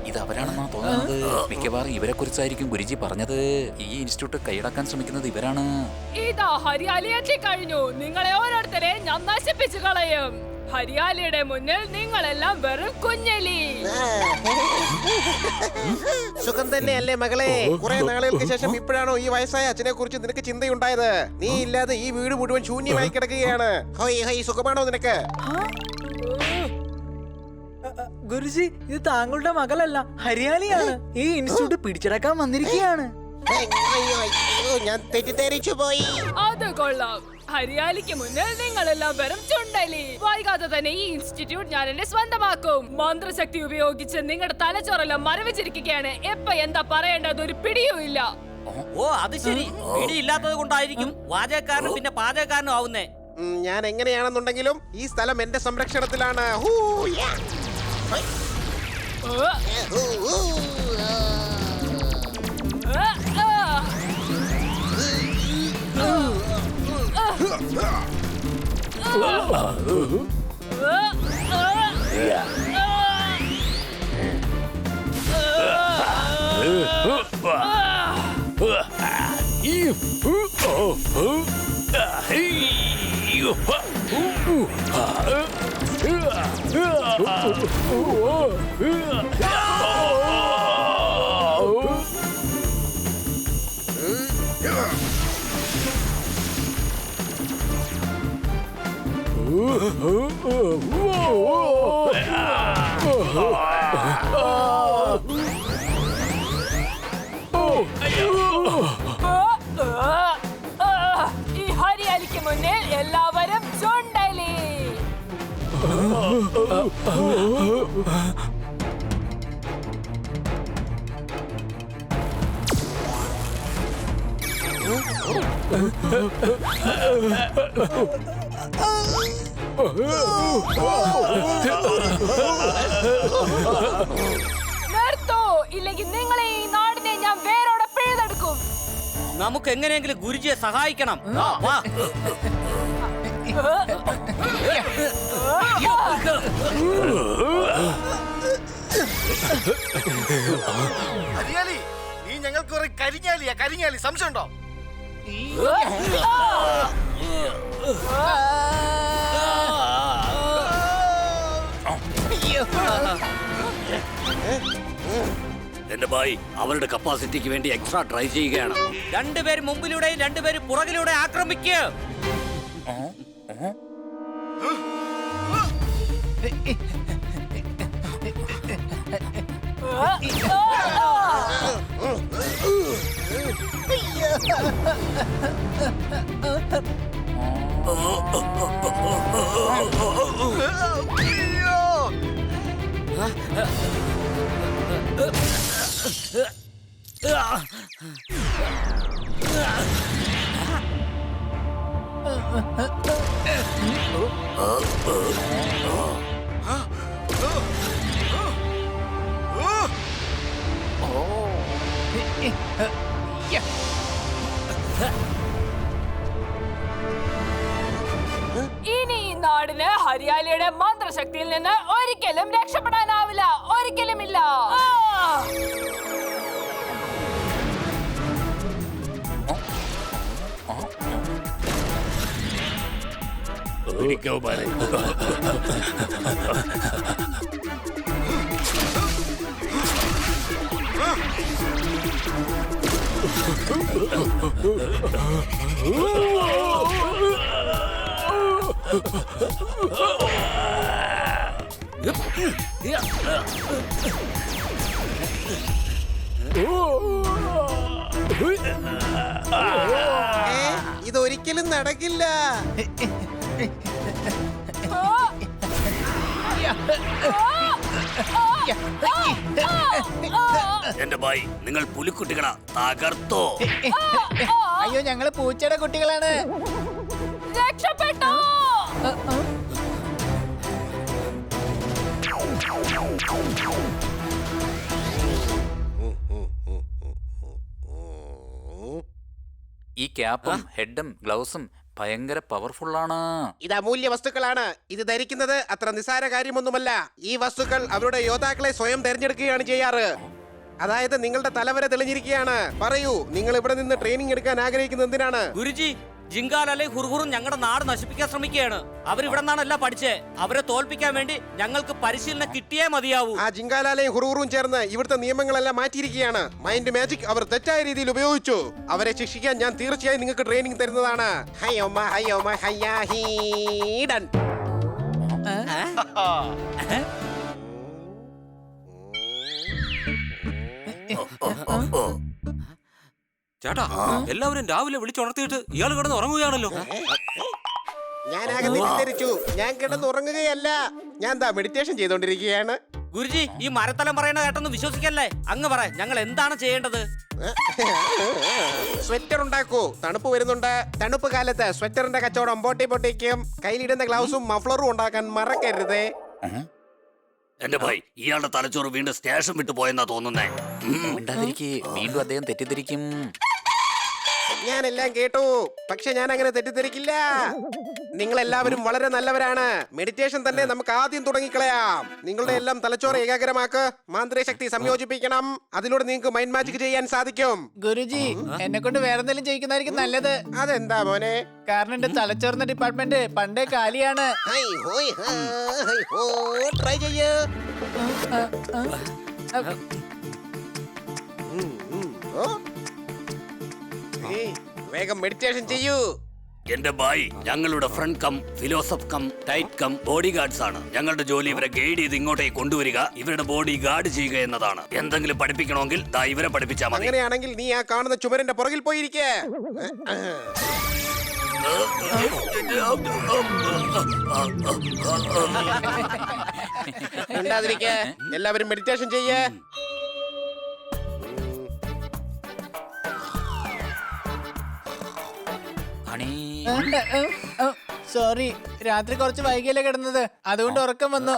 ഇത് അവരാണെന്നാണ് തോന്നുന്നത്. മിക്കവാറും ഇവരെ കുറിച്ചായിരിക്കും ഗുരുജി പറഞ്ഞത്. ഈ ഇൻസ്റ്റിറ്റ്യൂട്ട് കൈയടക്കാൻ ശ്രമിക്കുന്നത് ഇവരാണ്. ഇതാ ഹരിയാലി എത്തിക്കഴിഞ്ഞു. നിങ്ങളെ ഓരോരുത്തരെ ഞാൻ നശിപ്പിച്ചു കളയും. ഹരിയാലിയുടെ മുന്നിൽ നിങ്ങളെല്ലാം വെറും കുഞ്ഞലി. സുഖം തന്നെയല്ലേ മകളെ? കുറെ നാളുകൾക്ക് ശേഷം ഇപ്പോഴാണോ ഈ വയസ്സായ അച്ഛനെ കുറിച്ച് നിനക്ക് ചിന്തയുണ്ടായത്? നീ ഇല്ലാതെ ഈ വീട് മുഴുവൻ ശൂന്യമായി കിടക്കുകയാണ്. ഹോയ് ഹോയ്, സുഖമാണോ നിനക്ക്? ഗുരുജി, ഇത് താങ്കളുടെ മകളല്ല, ഹരിയാലിയാണ്. ഈ ഇൻസ്റ്റിറ്റ്യൂട്ട് പിടിച്ചടക്കാൻ വന്നിരിക്കുകയാണ്. ഞാൻ തെറ്റിദ്ധരിച്ചു പോയി. അത് കൊള്ളാം. ഹരിയാലിക്ക് മുന്നിൽ നിങ്ങളെല്ലാം വെറും ചുണ്ടലി. വൈകാതെ തന്നെ ഈ ഇൻസ്റ്റിറ്റ്യൂട്ട് ഞാൻ എന്നെ സ്വന്തമാക്കും. മന്ത്രശക്തി ഉപയോഗിച്ച് നിങ്ങളുടെ തലച്ചോറെല്ലാം മരവിച്ചിരിക്കുകയാണ്. എപ്പ എന്താ പറയേണ്ടത് ഒരു പിടിയും ഇല്ല. ഓ, അത് ശരി. പിടിയില്ലാത്തത് കൊണ്ടായിരിക്കും വാചകക്കാരനും പിന്നെ പാചകക്കാരനും ആവുന്നേ. ഞാൻ എങ്ങനെയാണെന്നുണ്ടെങ്കിലും ഈ സ്ഥലം എന്റെ സംരക്ഷണത്തിലാണ്. ഈ ഹരിയാലിക്ക് മുന്നിൽ എല്ലാവരും ചുണ്ടലി. നിർത്തോ, ഇല്ലെങ്കിൽ നിങ്ങളെ ഈ നാടിനെ ഞാൻ വേരോടെ പിഴുതെടുക്കും. നമുക്ക് എങ്ങനെയെങ്കിലും ഗുരുജിയെ സഹായിക്കണം. വാ. ഹരിയാലി, നീ ഞങ്ങൾക്ക് കുറെ കരിഞ്ഞാലിയാ. കരിഞ്ഞാലി, സംശയമുണ്ടോ? എന്റെ ഭായി അവരുടെ കപ്പാസിറ്റിക്ക് വേണ്ടി എക്സ്ട്രാ ട്രൈ ചെയ്യുകയാണ്. രണ്ടുപേര് മുമ്പിലൂടെയും രണ്ടുപേര് പുറകിലൂടെ ആക്രമിക്കുക. ഇനി ഈ നാടിന് ഹരിയാലിയുടെ മന്ത്രശക്തിയിൽ നിന്ന് ഒരിക്കലും രക്ഷപ്പെടാനാവില്ല. ഒരിക്കലുമില്ല. ഇതൊരിക്കലും നടക്കില്ല. എന്റെ ഭായി നിങ്ങൾ പുലിക്കുട്ടികളാ, തകർത്തോ. അയ്യോ, ഞങ്ങള് പൂച്ചയുടെ കുട്ടികളാണ്. രക്ഷപ്പെട്ടോ. ഈ ക്യാപ്പും ഹെഡും ഗ്ലൗസും ഭയങ്കര പവർഫുൾ ആണ്. ഇത് അമൂല്യ വസ്തുക്കളാണ്. ഇത് ധരിക്കുന്നത് അത്ര നിസ്സാര കാര്യമൊന്നുമല്ല. ഈ വസ്തുക്കൾ അവരുടെ യോദ്ധാക്കളെ സ്വയം തെരഞ്ഞെടുക്കുകയാണ് ചെയ്യാറ്. അതായത് നിങ്ങളുടെ തലവരെ തെളിഞ്ഞിരിക്കുകയാണ്. പറയൂ, നിങ്ങൾ ഇവിടെ നിന്ന് ട്രെയിനിങ് എടുക്കാൻ ആഗ്രഹിക്കുന്നത് എന്തിനാണ്? ഗുരുജി, ജിങ്കാലാലെ ഹുർഹുറും ഞങ്ങളുടെ നാട് നശിപ്പിക്കാൻ ശ്രമിക്കുകയാണ്. അവരിവിടെ നിന്നാണല്ല പഠിച്ചേ. അവരെ തോൽപ്പിക്കാൻ വേണ്ടി ഞങ്ങൾക്ക് പരിശീലനം കിട്ടിയേ മതിയാവൂ. ആ ജിങ്കാലാലയും ഹുറൂറും ചേർന്ന് ഇവിടുത്തെ നിയമങ്ങളെല്ലാം മാറ്റിയിരിക്കുകയാണ്. മൈൻഡ് മാജിക് അവർ തെറ്റായ രീതിയിൽ ഉപയോഗിച്ചു. അവരെ ശിക്ഷിക്കാൻ ഞാൻ തീർച്ചയായും നിങ്ങൾക്ക് ട്രെയിനിങ് തരുന്നതാണ്. ചേട്ടാ, എല്ലാവരും രാവിലെ വിളിച്ചുണർത്തിയിട്ട് ഇയാൾ കിടന്ന് ഉറങ്ങുകയാണല്ലോ. ഞാനാകെ തെറ്റിദ്ധരിച്ചു. ഞാൻ കിടന്നുറങ്ങുകയല്ല, ഞാൻ എന്താ മെഡിറ്റേഷൻ ചെയ്തോണ്ടിരിക്കുകയാണ്. ഗുരുജി, ഈ മരത്തലം പറയുന്ന കേട്ടൊന്നും വിശ്വസിക്കല്ലേ. അങ്ങ് പറ, ഞങ്ങൾ എന്താണ് ചെയ്യേണ്ടത്? സ്വെറ്റർ ഉണ്ടാക്കൂ. തണുപ്പ് വരുന്നുണ്ട്. തണുപ്പ് കാലത്ത് സ്വെറ്ററിന്റെ കച്ചവടം പൊട്ടിക്കും. കയ്യിലിടുന്ന ഗ്ലൗസും മഫ്ലറും ഉണ്ടാക്കാൻ മറക്കരുതേ. എന്റെ ഭായി, ഇയാളുടെ തലച്ചോറ് വീണ്ടും സ്റ്റേഷൻ വിട്ടു പോയെന്നാ തോന്നുന്നേ. വീണ്ടും അദ്ദേഹം തെറ്റിദ്ധരിക്കും. ഞാനെല്ലാം കേട്ടു, പക്ഷെ ഞാൻ അങ്ങനെ തെറ്റിദ്ധരിക്കില്ല. നിങ്ങൾ എല്ലാവരും വളരെ നല്ലവരാണ്. മെഡിറ്റേഷൻ തന്നെ നമുക്ക് ആദ്യം തുടങ്ങിക്കളയാം. നിങ്ങളുടെ എല്ലാം തലച്ചോറ് ഏകാഗ്രമാക്ക്. മാന്ത്രിക ശക്തി സംയോജിപ്പിക്കണം. അതിലൂടെ നിങ്ങൾക്ക് മൈൻഡ് മാജിക് ചെയ്യാൻ സാധിക്കും. ഗുരുജി, എന്നെ കൊണ്ട് വേറെ എന്തെങ്കിലും ചെയ്യിക്കുന്നതായിരിക്കും നല്ലത്. അതെന്താ മോനെ? കാരണം എന്റെ തലച്ചോറിന്റെ ഡിപ്പാർട്ട്മെന്റ് പണ്ടേ കാലിയാണ്. ട്രൈ ചെയ്യ്. വേഗം മെഡിറ്റേഷൻ ചെയ്യൂ. എന്റെ ഭായി, ഞങ്ങളുടെ friend cum philosopher cum tight cum bodyguards ആണ്. ഞങ്ങളുടെ ജോലി ഇവരെ ഗൈഡ് ചെയ്ത് ഇങ്ങോട്ടേക്ക് കൊണ്ടുവരിക, ഇവരുടെ ബോഡി ഗാർഡ് ചെയ്യുക എന്നതാണ്. എന്തെങ്കിലും പഠിപ്പിക്കണമെങ്കിൽ ദാ ഇവരെ പഠിപ്പിച്ചാൽ മതി. അങ്ങനെയാണെങ്കിൽ നീ ആ കാണുന്ന ചുമരിന്റെ പുറകിൽ പോയിരിക്കേ. എല്ലാവരും മെഡിറ്റേഷൻ ചെയ്യേ. സോറി, രാത്രി കുറച്ച് വൈകിയല്ലേ കിടന്നത്, അതുകൊണ്ട് ഉറക്കം വന്നു.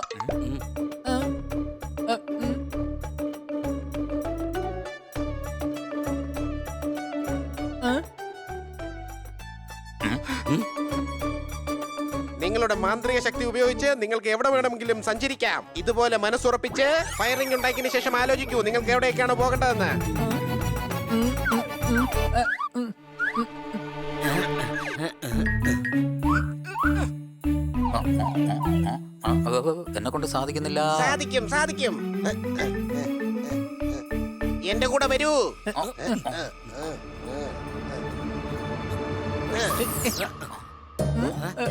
നിങ്ങളുടെ മാന്ത്രിക ശക്തി ഉപയോഗിച്ച് നിങ്ങൾക്ക് എവിടെ വേണമെങ്കിലും സഞ്ചരിക്കാം. ഇതുപോലെ മനസ്സുറപ്പിച്ച് ഫയറിംഗ് ഉണ്ടാക്കിയതിനു ശേഷം ആലോചിക്കൂ നിങ്ങൾക്ക് എവിടേക്കാണ് പോകേണ്ടതെന്ന്. എന്നെ കൊണ്ട് സാധിക്കുന്നില്ല. സാധിക്കും സാധിക്കും, എന്റെ കൂടെ വരൂ.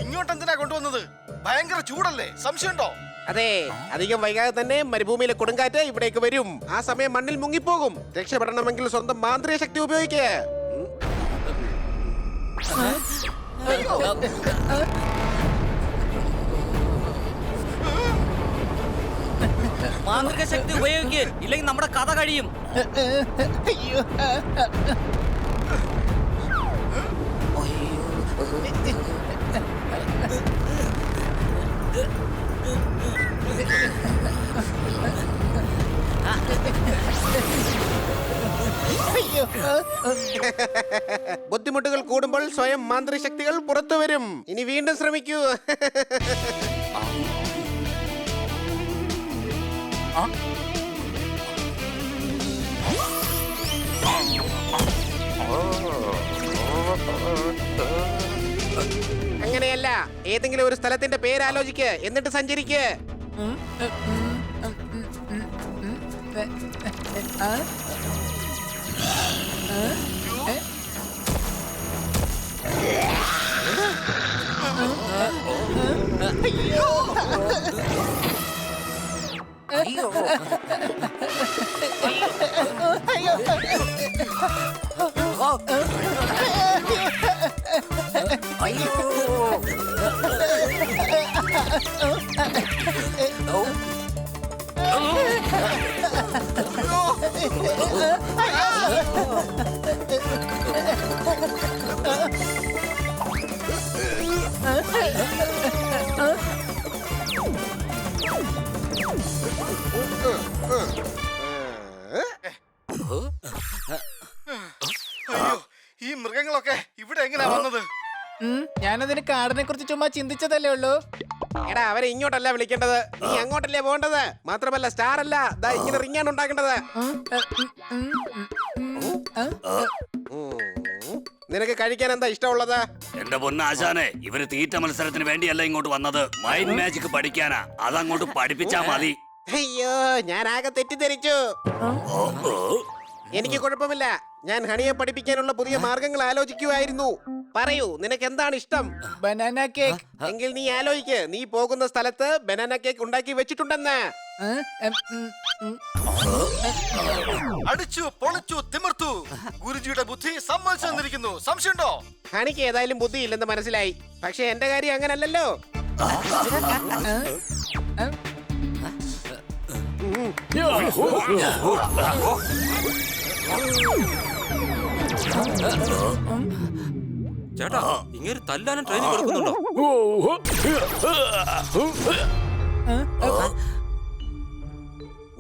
ഇങ്ങോട്ട് എന്തിനാ കൊണ്ടുവന്നത്? ഭയങ്കര ചൂടല്ലേ, സംശയമുണ്ടോ? അതെ, അധികം വൈകാതെ തന്നെ മരുഭൂമിയിലെ കൊടുങ്കാറ്റ് ഇവിടേക്ക് വരും. ആ സമയം മണ്ണിൽ മുങ്ങിപ്പോകും. രക്ഷപ്പെടണമെങ്കിൽ സ്വന്തം മാന്ത്രിക ശക്തി ഉപയോഗിക്കുക. മാന്ത്രിക ശക്തി ഉപയോഗിക്കുക, ഇല്ലെങ്കിൽ നമ്മുടെ കഥ കഴിയും. ബുദ്ധിമുട്ടുകൾ കൂടുമ്പോൾ സ്വയം മാന്ത്രിക ശക്തികൾ പുറത്തു വരും. ഇനി വീണ്ടും ശ്രമിക്കൂ. അങ്ങനെയല്ല, ഏതെങ്കിലും ഒരു സ്ഥലത്തിന്റെ പേര് ആലോചിക്ക്, എന്നിട്ട് സഞ്ചരിക്ക്. ഈ മൃഗങ്ങളൊക്കെ ഇവിടെ എങ്ങനെയാ വന്നത്? ഞാനതിന് കാടിനെ കുറിച്ച് ചുമ്മാ ചിന്തിച്ചതല്ലേ ഉള്ളൂ. എടാ, അവരെ ഇങ്ങോട്ടല്ല വിളിക്കേണ്ടത്, നീ അങ്ങോട്ടല്ലേ പോകേണ്ടത്. മാത്രമല്ല സ്റ്റാർ അല്ല, ദാ ഇങ്ങനെ റിങ്ങാണ് ഉണ്ടാക്കേണ്ടത്. നിനക്ക് കഴിക്കാൻ എന്താ ഇഷ്ടമുള്ളത്? എന്റെ പൊന്നാശാനെ, ഇവര് തീറ്റ മത്സരത്തിന് വേണ്ടിയല്ല ഇങ്ങോട്ട് വന്നത്, മൈൻഡ് മാജിക് പഠിക്കാനാ. അതങ്ങോട്ട് പഠിപ്പിച്ചാ മതി. അയ്യോ, ഞാൻ ആകെ തെറ്റിദ്ധരിച്ചു. എനിക്ക് കുഴപ്പമില്ല, ഞാൻ ഹണിയെ പഠിപ്പിക്കാനുള്ള പുതിയ മാർഗങ്ങൾ ആലോചിക്കുമായിരുന്നു. പറയൂ, നിനക്ക് എന്താണ് ഇഷ്ടം? Banana cake. എങ്കിൽ നീ ആലോചിക്ക്, നീ പോകുന്ന സ്ഥലത്ത് ബനാന കേക്ക് ഉണ്ടാക്കി വെച്ചിട്ടുണ്ടെന്ന്. അടിച്ചു പൊളിച്ചു തിമിർത്തു. ഗുരുജിയുടെ ബുദ്ധി സമ്മതിച്ചു തന്നിരിക്കുന്നു. സംശയമുണ്ടോ? ഹണിക്ക് ഏതായാലും ബുദ്ധിയില്ലെന്ന് മനസ്സിലായി. പക്ഷെ എന്റെ കാര്യം അങ്ങനല്ലല്ലോ. ചേട്ടാ, ഇങ്ങനെ തല്ലാനും ട്രെയിനിങ് കൊടുക്കുന്നുണ്ടോ?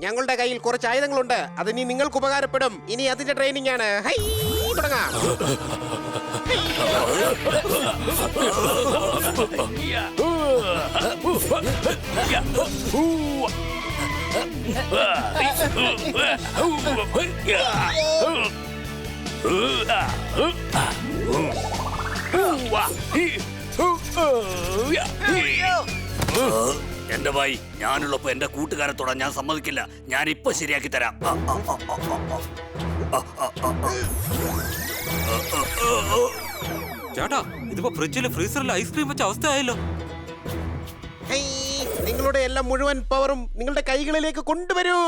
ഞങ്ങളുടെ കയ്യിൽ കുറച്ച് ആയുധങ്ങളുണ്ട്, അത് ഇനി നിങ്ങൾക്ക് ഉപകാരപ്പെടും. ഇനി അതിന്റെ ട്രെയിനിങ് ആണ്. ഹൈ, തുടങ്ങാം. എന്റെ ഭായി, ഞാനുള്ളപ്പോ എന്റെ കൂട്ടുകാരെ തൊടാൻ ഞാൻ സമ്മതിക്കില്ല. ഞാൻ ഇപ്പൊ ശരിയാക്കി തരാം. ചേട്ടാ, ഇതിപ്പോ ഫ്രിഡ്ജില് ഫ്രീസറിൽ ഐസ്ക്രീം വെച്ച അവസ്ഥയായല്ലോ. ഹൈ, നിങ്ങളുടെ എല്ലാം മുഴുവൻ പവറും നിങ്ങളുടെ കൈകളിലേക്ക് കൊണ്ടുവരൂ.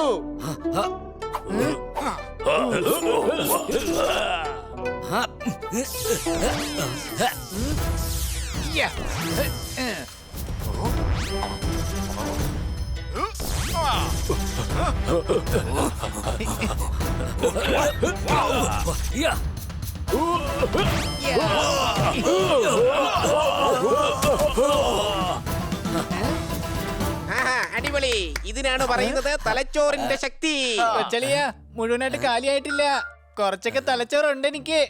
Yeah. അടിപൊളി. ഇതിനാണ് പറയുന്നത് തലച്ചോറിന്റെ ശക്തി. കൊച്ചളിയ മുഴുവനായിട്ട് കാലിയായിട്ടില്ല, കുറച്ചൊക്കെ തലച്ചോറുണ്ട് എനിക്ക്.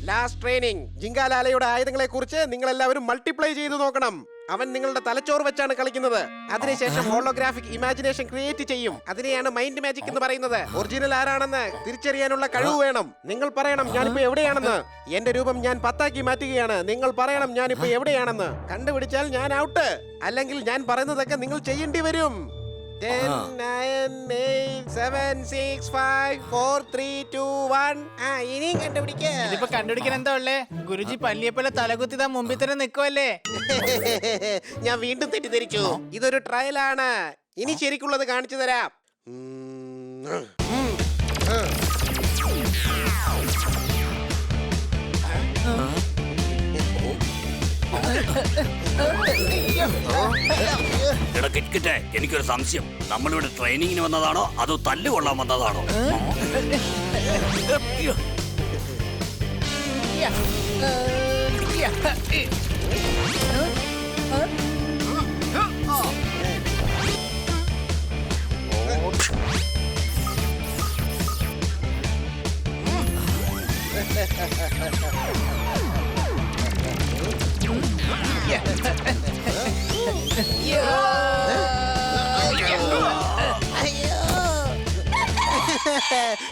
Last training. ജിങ്കാലാലയുടെ ആയുധങ്ങളെ കുറിച്ച് നിങ്ങൾ എല്ലാവരും മൾട്ടിപ്ലൈ ചെയ്ത് നോക്കണം. അവൻ നിങ്ങളുടെ തലച്ചോറ് വെച്ചാണ് കളിക്കുന്നത്. അതിനുശേഷം ഹോളോഗ്രാഫിക് ഇമാജിനേഷൻ ക്രിയേറ്റ് ചെയ്യും. അതിനെയാണ് മൈൻഡ് മാജിക് എന്ന് പറയുന്നത്. ഒറിജിനൽ ആരാണെന്ന് തിരിച്ചറിയാനുള്ള കഴിവ് വേണം. നിങ്ങൾ പറയണം ഞാനിപ്പോ എവിടെയാണെന്ന്. എന്റെ രൂപം ഞാൻ 10 മാറ്റുകയാണ്. നിങ്ങൾ പറയണം ഞാനിപ്പോ എവിടെയാണെന്ന്. കണ്ടുപിടിച്ചാൽ ഞാൻ ഔട്ട്. അല്ലെങ്കിൽ ഞാൻ പറയുന്നതൊക്കെ നിങ്ങൾ ചെയ്യേണ്ടി വരും. 10, 9, 8, 7, 6, 5, 4, 3, 2, 1. ഇനിയും കണ്ടുപിടിക്കുക. ഇതിപ്പോ കണ്ടുപിടിക്കാൻ എന്താ ഉള്ളേ? ഗുരുജി പല്ലിയെപ്പോലെ തലകുത്തി താൻ മുമ്പിൽ തന്നെ നിൽക്കുമല്ലേ? ഞാൻ വീണ്ടും തെറ്റിദ്ധരിച്ചു. ഇതൊരു ട്രയലാണ്. ഇനി ശരിക്കുള്ളത് കാണിച്ചു തരാം. എടാ കിറ്റ്കിറ്റെ, എനിക്കൊരു സംശയം. നമ്മളിവിടെ ട്രെയിനിങ്ങിന് വന്നതാണോ അതോ തല്ലുകൊള്ളാൻ വന്നതാണോ?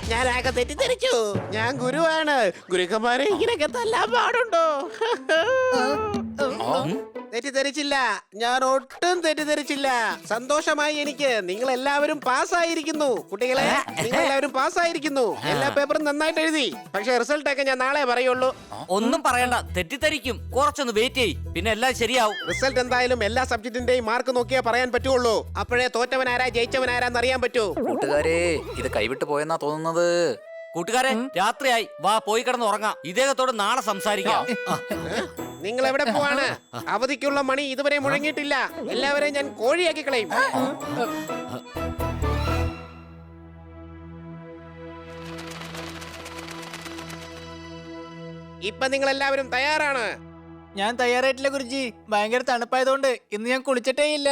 ഞാൻ ആകെ തെറ്റിദ്ധരിച്ചു. ഞാൻ ഗുരുവാണ്. ഗുരുക്കന്മാരെ ഇങ്ങനെയൊക്കെ തല്ലാൻ പാടുണ്ടോ? തെറ്റിദ്ധരിച്ചില്ല. ഞാൻ ഒട്ടും തെറ്റിദ്ധരിച്ചില്ല. സന്തോഷമായി എനിക്ക്. നിങ്ങൾ എല്ലാവരും പാസ്സായിരിക്കുന്നു. കുട്ടികളെ, നിങ്ങൾ എല്ലാവരും പാസ്സായിരിക്കുന്നു. എല്ലാ പേപ്പറും നന്നായിട്ട് എഴുതി. പക്ഷെ റിസൾട്ട് ഒക്കെ ഞാൻ നാളെ പറയുള്ളൂ. ഒന്നും പറയണ്ട, തെറ്റിദ്ധരിക്കും. കുറച്ചൊന്ന് വെയിറ്റ് ചെയ്യ്, പിന്നെ എല്ലാം ശരിയാവും. റിസൾട്ട് എന്തായാലും എല്ലാ സബ്ജക്റ്റിന്റെയും മാർക്ക് നോക്കിയാ പറയാൻ പറ്റുള്ളൂ. അപ്പോഴേ തോറ്റവനാരാ ജയിച്ചവനാരാന്ന് അറിയാൻ പറ്റൂ. കൂട്ടുകാരെ, ഇത് കൈവിട്ട് പോയെന്നാ തോന്നുന്നത്. കൂട്ടുകാരെ, രാത്രിയായി, വാ പോയി കിടന്ന് ഉറങ്ങാം. ഇദ്ദേഹത്തോട് നാളെ സംസാരിക്കാം. നിങ്ങൾ എവിടെ പോവാണ്? അവധിക്കുള്ള മണി ഇതുവരെ മുഴങ്ങിയിട്ടില്ല. എല്ലാവരെയും ഞാൻ കോഴിയാക്കി കളയും. ഇപ്പൊ നിങ്ങൾ എല്ലാവരും തയ്യാറാണ്? ഞാൻ തയ്യാറായിട്ടില്ല ഗുരുജി. ഭയങ്കര തണുപ്പായതുകൊണ്ട് ഇന്ന് ഞാൻ കുളിച്ചിട്ടേ ഇല്ല.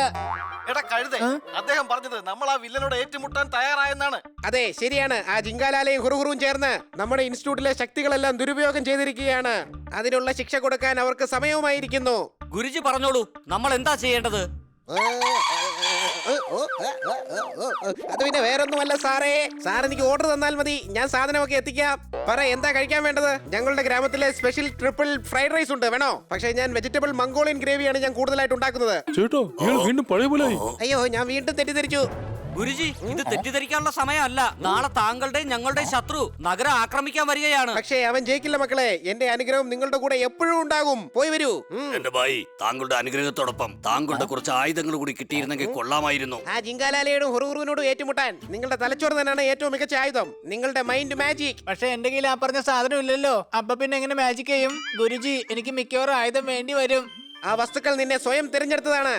എടാ കഴുതേ, അദ്ദേഹം പറഞ്ഞത് നമ്മൾ ആ വില്ലനോട് ഏറ്റുമുട്ടാൻ തയ്യാറായെന്നാണ്. അതെ, ശരിയാണ്. ആ ജിങ്കാലാലയും ഹുറുഹുറും ചേർന്ന് നമ്മുടെ ഇൻസ്റ്റിറ്റ്യൂട്ടിലെ ശക്തികളെല്ലാം ദുരുപയോഗം ചെയ്തിരിക്കുകയാണ്. അതിനുള്ള ശിക്ഷ കൊടുക്കാൻ അവർക്ക് സമയവുമായിരിക്കുന്നു. ഗുരുജി പറഞ്ഞോളൂ, നമ്മൾ എന്താ ചെയ്യേണ്ടത്? അത് പിന്നെ വേറൊന്നുമല്ല സാറേ. സാർ എനിക്ക് ഓർഡർ തന്നാൽ മതി, ഞാൻ സാധനമൊക്കെ എത്തിക്കാം. പറ, എന്താ കഴിക്കാൻ വേണ്ടത്? ഞങ്ങളുടെ ഗ്രാമത്തിലെ സ്പെഷ്യൽ ട്രിപ്പിൾ ഫ്രൈഡ് റൈസ് ഉണ്ട്, വേണോ? പക്ഷേ ഞാൻ വെജിറ്റബിൾ മംഗോളിയൻ ഗ്രേവിയാണ് ഞാൻ കൂടുതലായിട്ട് ഉണ്ടാക്കുന്നത്. ചേട്ടോ, വീണ്ടും പഴയ പോലെ. അയ്യോ, ഞാൻ വീണ്ടും തെറ്റിദ്ധരിച്ചു. ഗുരുജി, ഇത് തെറ്റിദ്ധരിക്കാനുള്ള സമയമല്ല. നാളെ താങ്കളുടെയും ഞങ്ങളുടെയും ശത്രു നഗരം ആക്രമിക്കാൻ വരികയാണ്. പക്ഷേ അവൻ ജയിക്കില്ല മക്കളെ. എന്റെ അനുഗ്രഹം നിങ്ങളുടെ കൂടെ എപ്പോഴും ഉണ്ടാകും. പോയി വരൂ. എന്റെ ഭായി, താങ്കളുടെ അനുഗ്രഹത്തോടൊപ്പം താങ്കളുടെ കുറച്ച് ആയുധങ്ങൾ കൂടി കിട്ടിയിരുന്നെങ്കിൽ കൊള്ളാമായിരുന്നു. ആ ജിങ്കാലാലയോടും ഹുറുഹുറുവിനോടും ഏറ്റുമുട്ടാൻ നിങ്ങളുടെ തലച്ചോറ് തന്നെയാണ് ഏറ്റവും മികച്ച ആയുധം. നിങ്ങളുടെ മൈൻഡ് മാജിക്. പക്ഷെ എന്റെ കയ്യിൽ ആ പറഞ്ഞ സാധനം ഇല്ലല്ലോ. അപ്പൊ പിന്നെ എങ്ങനെ മാജിക് ചെയ്യും? ഗുരുജി, എനിക്ക് മിക്കവാറും ആയുധം വേണ്ടി വരും. ആ വസ്തുക്കൾ നിന്നെ സ്വയം തിരഞ്ഞെടുത്തതാണ്.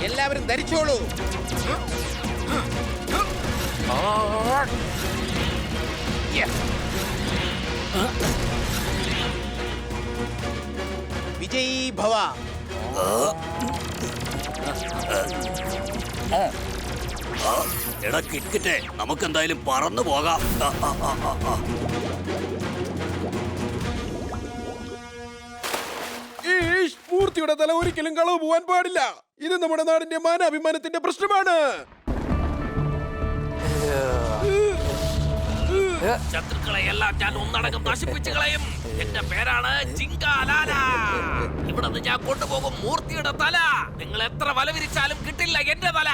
എല്ലാവരും ധരിച്ചോളൂ. വിജയീ ഭവ. എടാ കിറ്റ്കിറ്റെ, നമുക്ക് എന്തായാലും പറന്നു പോകാം. മൂർത്തിയുടെ തല ഒരിക്കലും കളവ് പോവാൻ പാടില്ല. ഇത് നമ്മുടെ നാടിന്റെ മാനാഭിമാനത്തിന്റെ പ്രശ്നമാണ്. ശത്രുക്കളെ എല്ലാം ഞാൻ ഒന്നടങ്കം നശിപ്പിച്ചു കളയും. എന്റെ പേരാണ് ജിങ്കാലാല. ഇവിടുന്ന് ഞാൻ കൊണ്ടുപോകും മൂർത്തിയുടെ തല. നിങ്ങൾ എത്ര വല വിരിച്ചാലും കിട്ടില്ല എന്റെ തല.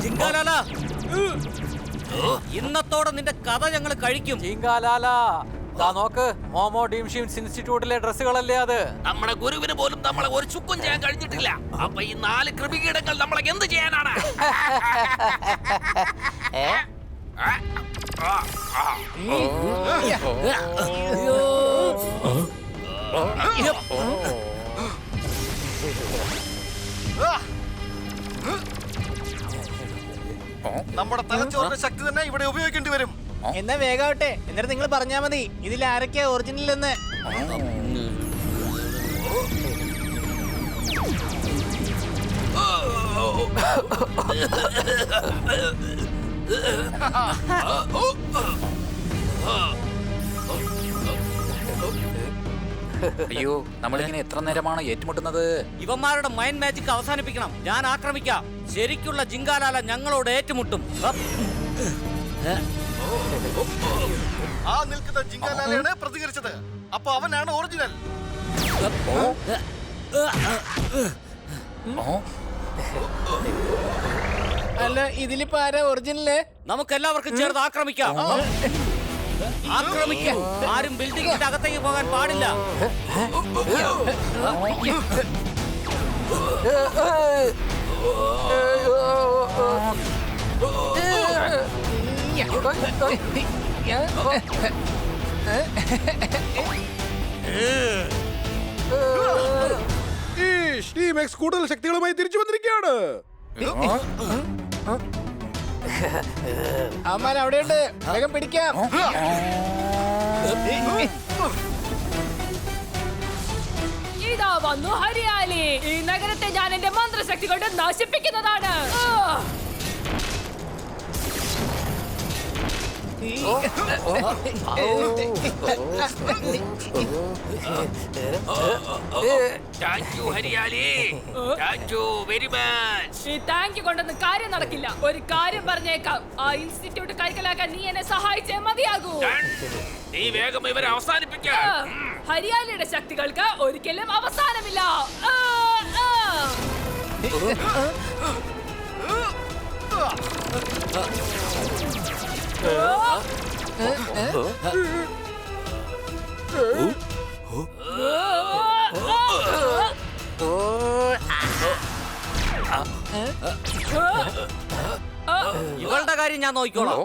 ജിങ്കാലാല, ഇന്നത്തോടെ നിന്റെ കഥ ഞങ്ങൾ കഴിക്കും. ജിങ്കാലാല ദാ നോക്ക്, മോമോ ഡീംഷീംസ് ഇൻസ്റ്റിറ്റ്യൂട്ടിലെ ഡ്രസ്സുകളല്ലേ അത്? നമ്മുടെ ഗുരുവിന് പോലും നമ്മളെ ഒരു ചുക്കും ചെയ്യാൻ കഴിഞ്ഞിട്ടില്ല. അപ്പൊ ഈ 4 കൃമികീടങ്ങൾ നമ്മളെ എന്ത് ചെയ്യാനാണ്? നമ്മുടെ തലച്ചോറിന്റെ ശക്തി തന്നെ ഇവിടെ ഉപയോഗിക്കേണ്ടി വരും. എന്നാ വേഗാവട്ടെ, എന്നിട്ട് നിങ്ങൾ പറഞ്ഞാ മതി ഇതിൽ ആരൊക്കെയാ ഒറിജിനൽ എന്ന്. അയ്യോ, നമ്മളിങ്ങനെ എത്ര നേരമാണ് ഏറ്റുമുട്ടുന്നത്? ഇവന്മാരുടെ മൈൻഡ് മാജിക് അവസാനിപ്പിക്കണം. ഞാൻ ആക്രമിക്കാം. ശരിക്കുള്ള ജിങ്കാലാല ഞങ്ങളോട് ഏറ്റുമുട്ടും. ആ നിൽക്കുന്ന ജിങ്കാലാലയാണ് പ്രതികരിച്ചത്. അപ്പൊ അവനാണ് ഒറിജിനൽ. അല്ല, ഇതിലിപ്പോ ആരാ ഒറിജിനല്? നമുക്ക് എല്ലാവർക്കും ചേർന്ന് ആക്രമിക്കാം. ആക്രമിക്കാം. ആരും ബിൽഡിംഗിന്റെ അകത്തേക്ക് പോകാൻ പാടില്ല. ടീം എക്സ് കൂടുതൽ ശക്തികളുമായി തിരിച്ചു വന്നിരിക്കുകയാണ്. അമ്മാൻ അവിടെയുണ്ട്, വേഗം പിടിക്കാം. ഇതാ വന്നു ഹരിയാലി. ഈ നഗരത്തെ ഞാൻ എന്റെ മന്ത്രശക്തി കൊണ്ട് നശിപ്പിക്കുന്നതാണ്. ഈ താങ്ക് യു കൊണ്ടൊന്നും കാര്യം നടക്കില്ല. ഒരു കാര്യം പറഞ്ഞേക്കാം, ആ ഇൻസ്റ്റിറ്റ്യൂട്ട് കൈക്കലാക്കാൻ നീ എന്നെ സഹായിച്ചേ മതിയാകൂ. നീ വേഗം ഇവരെ അവസാനിപ്പിക്കാം. ഹരിയാലിയുടെ ശക്തികൾക്ക് ഒരിക്കലും അവസാനമില്ല. ഇവളുടെ കാര്യം ഞാൻ നോക്കിക്കോളാം.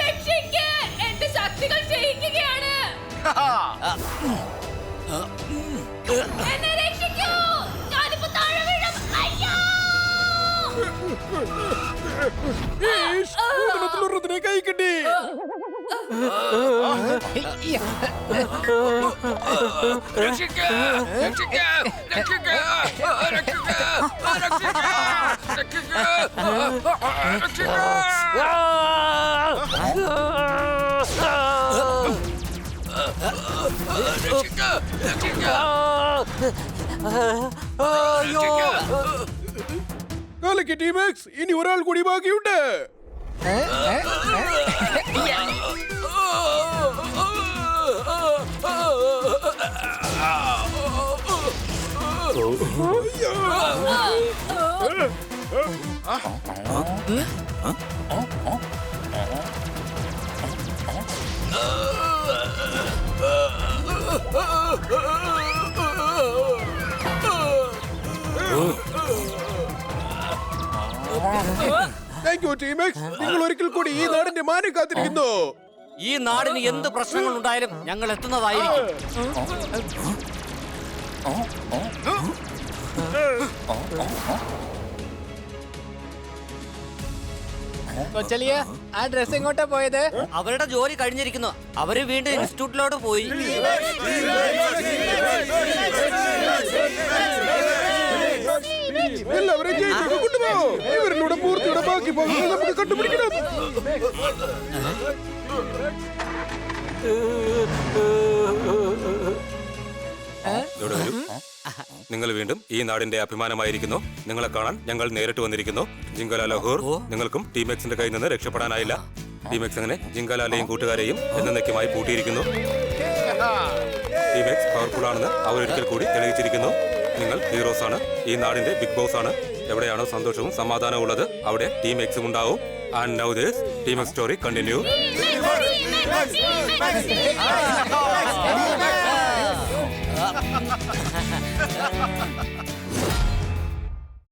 രക്ഷിക്ക്, എന്റെ ശക്തികൾ ക്ഷയിക്കുകയാണ്. എന്നെ രക്ഷിക്കൂ, ഞാനിപ്പോ താഴെ വീഴും. അയ്യോ! കൈ കിട്ടി. കാലയ്ക്ക് ടീം എക്സ് ഇനി ഒരാൾ കൂടി ബാക്കിയുണ്ട്. Thank you team X. നിങ്ങൾ ഒരിക്കൽ കൂടി ഈ നാടിന്റെ മാനം കാത്തിരിക്കുന്നു. ഈ നാടിന് എന്ത് പ്രശ്നങ്ങൾ ഉണ്ടായാലും ഞങ്ങൾ എത്തുന്നതായിരിക്കും. കൊച്ചലിയ, ആ ഡ്രസ് എങ്ങോട്ടാ പോയത്? അവരുടെ ജോലി കഴിഞ്ഞിരിക്കുന്നു. അവര് വീണ്ടും ഇൻസ്റ്റിറ്റ്യൂട്ടിലോട്ട് പോയി. എല്ലാവരെയും ജയിലിലേക്ക് കൊണ്ടുപോ. ഇവരിലൂടെ പൂർത്തിയുടെ ബാക്കി ഭാഗങ്ങൾ നമുക്ക് കണ്ടുപിടിക്കണം. നിങ്ങൾ വീണ്ടും ഈ നാടിന്റെ അഭിമാനമായിരിക്കുന്നു. നിങ്ങളെ കാണാൻ ഞങ്ങൾ നേരിട്ട് വന്നിരിക്കുന്നു. ജിങ്കാലാല ഹൂർ, നിങ്ങൾക്കും ടീം എക്സിന്റെ കയ്യിൽ നിന്ന് രക്ഷപ്പെടാനായില്ല. ടീം എക്സ് അങ്ങനെ ജിങ്കാലാലയും കൂട്ടുകാരെയും എന്നേക്കുമായി പൂട്ടിയിരിക്കുന്നു. ടീം ടീം എക്സ് പവർഫുൾ ആണെന്ന് അവർ ഒരിക്കൽ കൂടി തെളിയിച്ചിരിക്കുന്നു. നിങ്ങൾ ഹീറോസ് ആണ്. ഈ നാടിന്റെ ബിഗ് ബോസ് ആണ്. എവിടെയാണോ സന്തോഷവും സമാധാനവും ഉള്ളത് അവിടെ ടീം എക്സും ഉണ്ടാവും. And now this team X story continue.